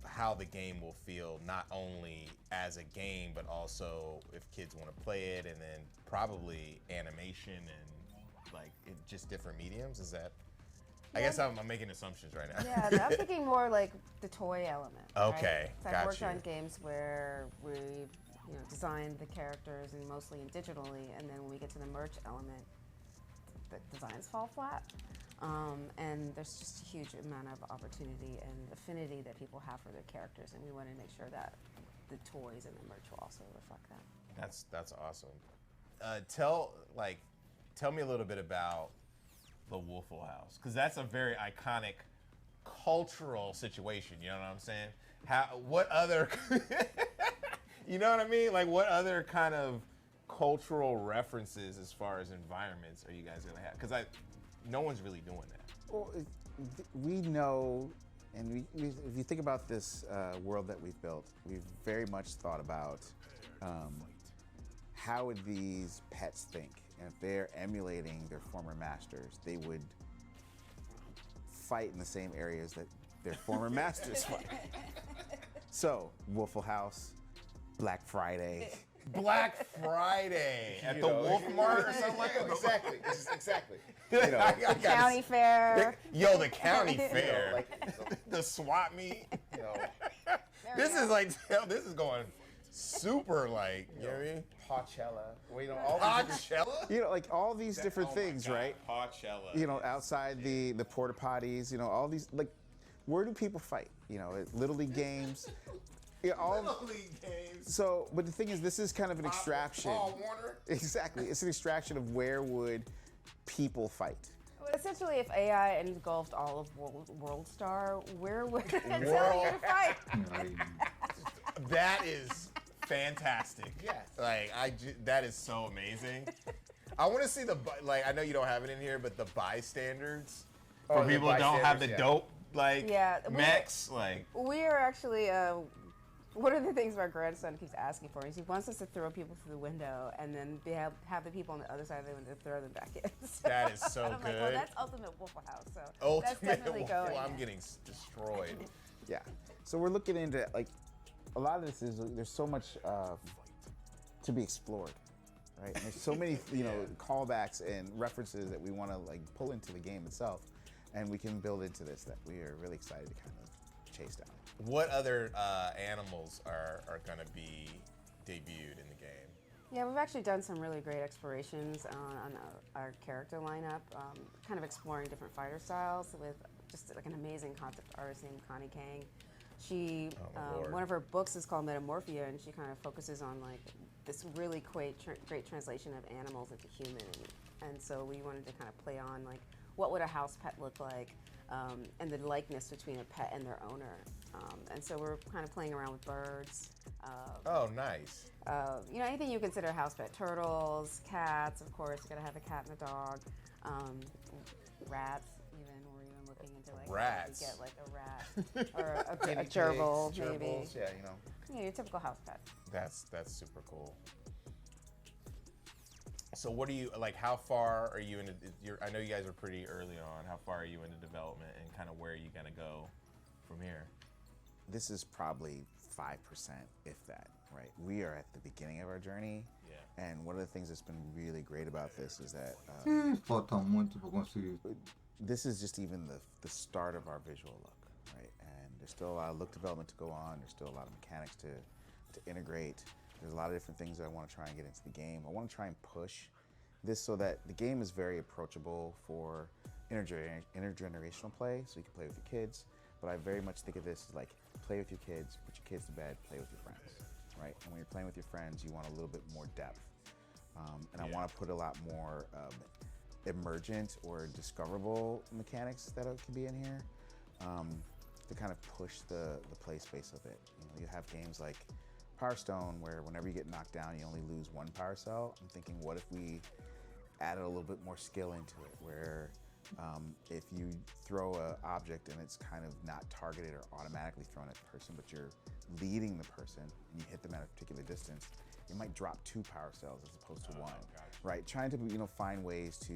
how the game will feel, not only as a game, but also if kids want to play it, and then probably animation and just different mediums. Is that? I guess I'm making assumptions right now. Yeah, I'm thinking more like the toy element. Okay, right? So I've worked on games where we've designed the characters and mostly in digitally, and then when we get to the merch element, the designs fall flat. And there's just a huge amount of opportunity and affinity that people have for their characters, and we want to make sure that the toys and the merch will also reflect that. That's awesome. Tell me a little bit about the Waffle House, because that's a very iconic cultural situation. You know what I'm saying? What other, you know what I mean? What other kind of cultural references as far as environments are you guys gonna have? Because no one's really doing that. Well, we know, and if you think about this world that we've built, we've very much thought about how would these pets think? And if they're emulating their former masters, they would fight in the same areas that their former masters fight. So, Waffle House, Black Friday, Black Friday at You the know. Wolf Mart or something like that. Exactly. Exactly. You You know, The county fair. Yo, the county You know, fair. like, The swap meet. you know, This is like, this is going super like, you know what I mean? Pawchella. Well, you know, all these different- Pawchella? You know, like all these different Oh my things, God, right? Pawchella. You know, outside the porta potties, you know, all these, like, where do people fight? You know, at Little League games. Yeah, all. Little League games. So, but the thing is, this is kind of an extraction. Paul Warner. Exactly. It's an extraction of where would people fight. Essentially, if AI engulfed all of World Star, where would it tell you World- to fight? That is fantastic. Yes. Like that is so amazing. I want to see like I know you don't have it in here, but the bystanders for the people that don't have the bystanders, yeah. dope like Yeah, mechs. Like We are actually, one of the things my grandson keeps asking for is he wants us to throw people through the window and then have the people on the other side of the window throw them back in. That is so I'm like, well, good. that's Ultimate Waffle House, so that's ultimate. definitely Well, going. I'm getting destroyed. Yeah. So we're looking into, like, a lot of this is, there's so much to be explored, right? And there's so many, you know, callbacks and references that we want to, like, pull into the game itself. And we can build into this that we are really excited to kind of chase down. What other animals are going to be debuted in the game? Yeah, we've actually done some really great explorations on our character lineup, kind of exploring different fighter styles with just like an amazing concept artist named Connie Kang. She, Lord. one of her books is called Metamorphia, and she kind of focuses on like this really great translation of animals into human. And so we wanted to kind of play on like what would a house pet look like, and the likeness between a pet and their owner. And so we're kind of playing around with birds. Oh, nice. You know, anything you consider house pet. Turtles, cats, of course, you gotta have a cat and a dog. Rats, even, we're even looking into like Rats. how we get like a rat or a Guinea gerbil, pigs, maybe. gerbils, yeah, you know. Yeah, your typical house pet. That's super cool. So what do you like? How far are you into? I know you guys are pretty early on. How far are you into development, and kind of where are you gonna go from here? This is probably 5%, if that, right? We are at the beginning of our journey. Yeah. And one of the things that's been really great about this is that Falta muito para conseguir. this is just even the start of our visual look, right? And there's still a lot of look development to go on. There's still a lot of mechanics to integrate. There's a lot of different things that I want to try and get into the game. I want to try and push this so that the game is very approachable for intergenerational play, so you can play with your kids. But I very much think of this as like play with your kids, put your kids to bed, play with your friends, right? And when you're playing with your friends, you want a little bit more depth. And I want to put a lot more emergent or discoverable mechanics that can be in here to kind of push the play space of it. You know, you have games like Power Stone where whenever you get knocked down, you only lose one power cell. I'm thinking, what if we added a little bit more skill into it, where if you throw an object and it's kind of not targeted or automatically thrown at the person, but you're leading the person and you hit them at a particular distance, it might drop 2 power cells as opposed to 1, right? Trying to, you know, find ways to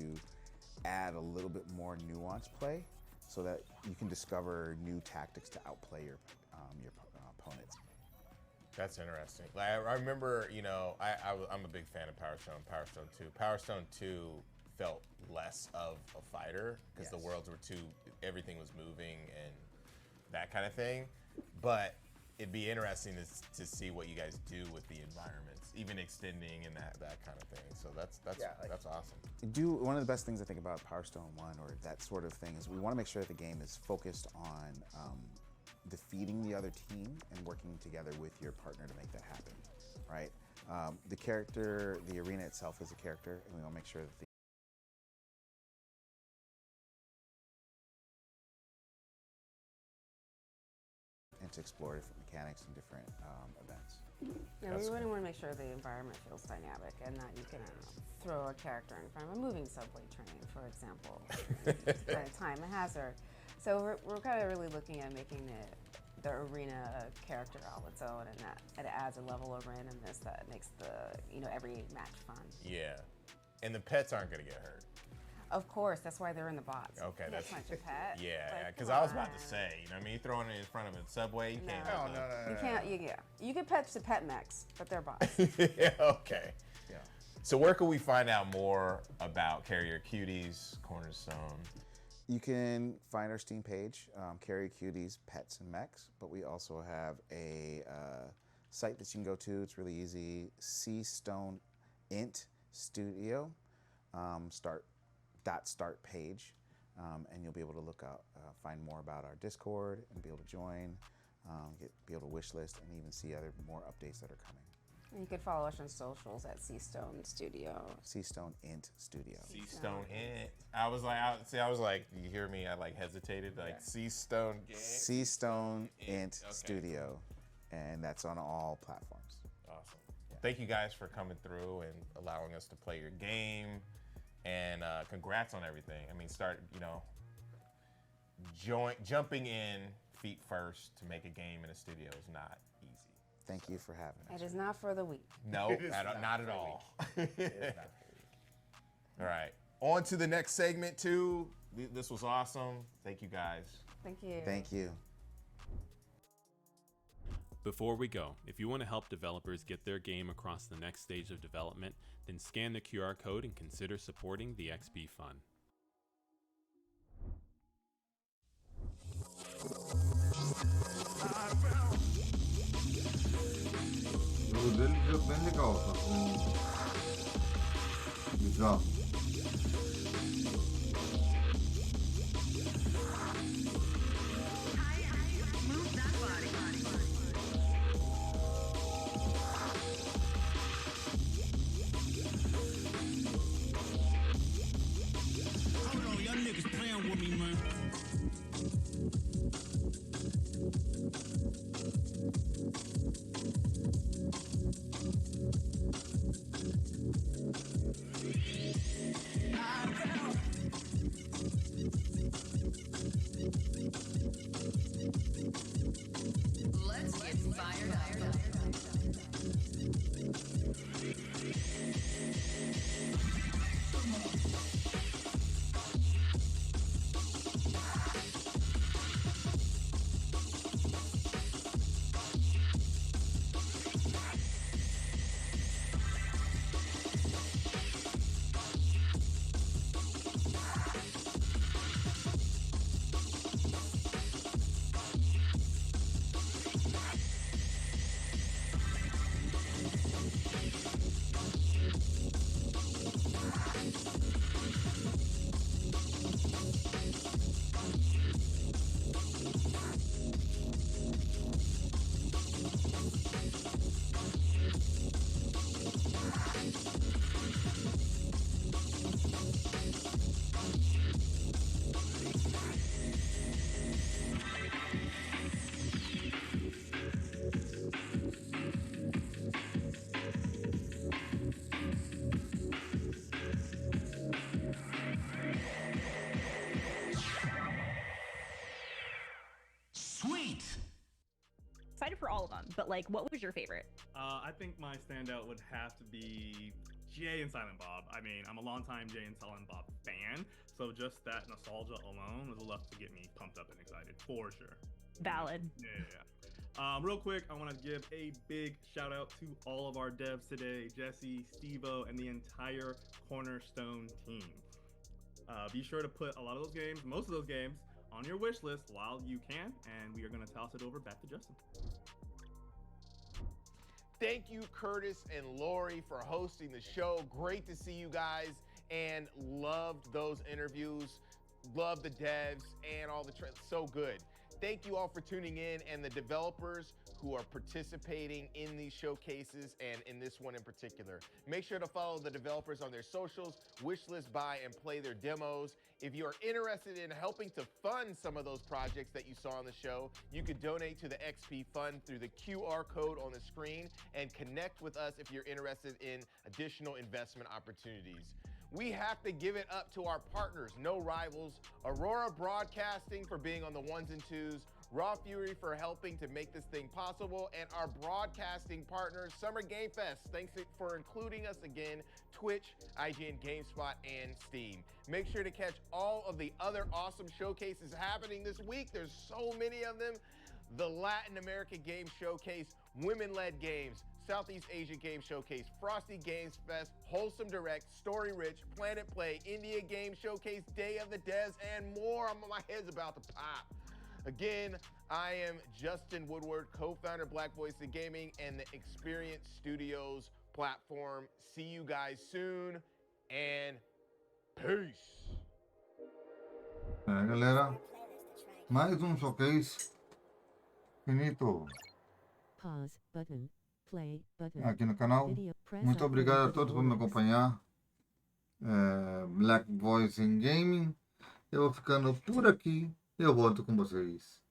add a little bit more nuanced play so that you can discover new tactics to outplay your opponents. That's interesting. Like I remember, you know, I'm a big fan of Power Stone. Power Stone 2. Power Stone 2 felt less of a fighter because the worlds were everything was moving and that kind of thing. But it'd be interesting to see what you guys do with the environments, even extending and that kind of thing. So that's awesome. One of the best things I think about Power Stone 1 or that sort of thing is we want to make sure that the game is focused on defeating the other team and working together with your partner to make that happen, right? The character, the arena itself is a character, and we want to make sure that and to explore different mechanics and different events. Yeah, we really want to make sure the environment feels dynamic and that you can throw a character in front of a moving subway train, for example, at a time a hazard. So we're kind of really looking at making the arena a character all its own, and that it adds a level of randomness that makes every match fun. Yeah, and the pets aren't gonna get hurt. Of course, that's why they're in the box. Okay, You that's can't punch a pet. Yeah, Like, because come I was about to on. say, you know what I mean? Throwing it in front of a Subway, you can't. No. You can't. You can pet the pet mechs, but they're bots. Yeah, okay. Yeah. So where can we find out more about Carrier Cuties, Cornerstone? You can find our Steam page, Carrier Cuties Pets and Mechs, but we also have a site that you can go to. It's really easy. Seastone Int Studio start page, and you'll be able to look out, find more about our Discord, and be able to join, be able to wish list, and even see more updates that are coming. You can follow us on socials at Seastone Studio. Seastone Int Studio. Seastone Int. I was like, you hear me? I like hesitated, like Seastone. Seastone Int Studio, and that's on all platforms. Awesome. Thank you guys for coming through and allowing us to play your game, and congrats on everything. I mean, jumping in feet first to make a game in a studio is not easy. Thank you for having us. It is not for the weak. No, not at all. All right. On to the next segment, too. This was awesome. Thank you, guys. Thank you. Thank you. Before we go, if you want to help developers get their game across the next stage of development, then scan the QR code and consider supporting the XP Fund. O jogo dele é bem legal, tá com bizarro. Hold on, y'all niggas playing with me, man. Let's get fired up. Sweet. Excited for all of them, but like, what was your favorite? I think my standout would have to be Jay and Silent Bob. I mean, I'm a longtime Jay and Silent Bob fan, so just that nostalgia alone was enough to get me pumped up and excited, for sure. Valid. Yeah. Real quick, I want to give a big shout out to all of our devs today, Jesse, Steve-O, and the entire Cornerstone team. Be sure to put a lot of those games, most of those games, on your wish list while you can, and we are going to toss it over back to Justin. Thank you, Curtis and Lori, for hosting the show. Great to see you guys, and loved those interviews. Love the devs and all the so good. Thank you all for tuning in, and the developers who are participating in these showcases and in this one in particular. Make sure to follow the developers on their socials, wishlist, buy, and play their demos. If you are interested in helping to fund some of those projects that you saw on the show, you could donate to the XP Fund through the QR code on the screen, and connect with us if you're interested in additional investment opportunities. We have to give it up to our partners, No Rivals, Aurora Broadcasting for being on the ones and twos, Raw Fury for helping to make this thing possible, and our broadcasting partners, Summer Game Fest. Thanks for including us again, Twitch, IGN, GameSpot, and Steam. Make sure to catch all of the other awesome showcases happening this week. There's so many of them. The Latin America Game Showcase, Women-Led Games, Southeast Asia Game Showcase, Frosty Games Fest, Wholesome Direct, Story Rich, Planet Play, India Game Showcase, Day of the Devs, and more. My head's about to pop. Again, I am Justin Woodward, co-founder of Black Voice in Gaming and the Experience Studios platform. See you guys soon, and peace. Galera, mais showcase finito Pause button. Play button. aqui no canal. Video, press Muito up obrigado a arrow todos to por me forward. acompanhar. Black Voice in Gaming. Eu vou ficando por aqui. Eu volto com vocês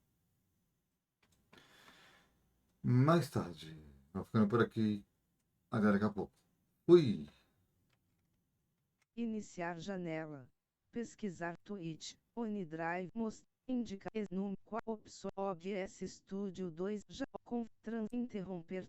mais tarde. Vou ficando por aqui. Até daqui a pouco. Fui. Iniciar janela. Pesquisar Twitch. OneDrive. Indica num opção OBS Studio 2. Interromper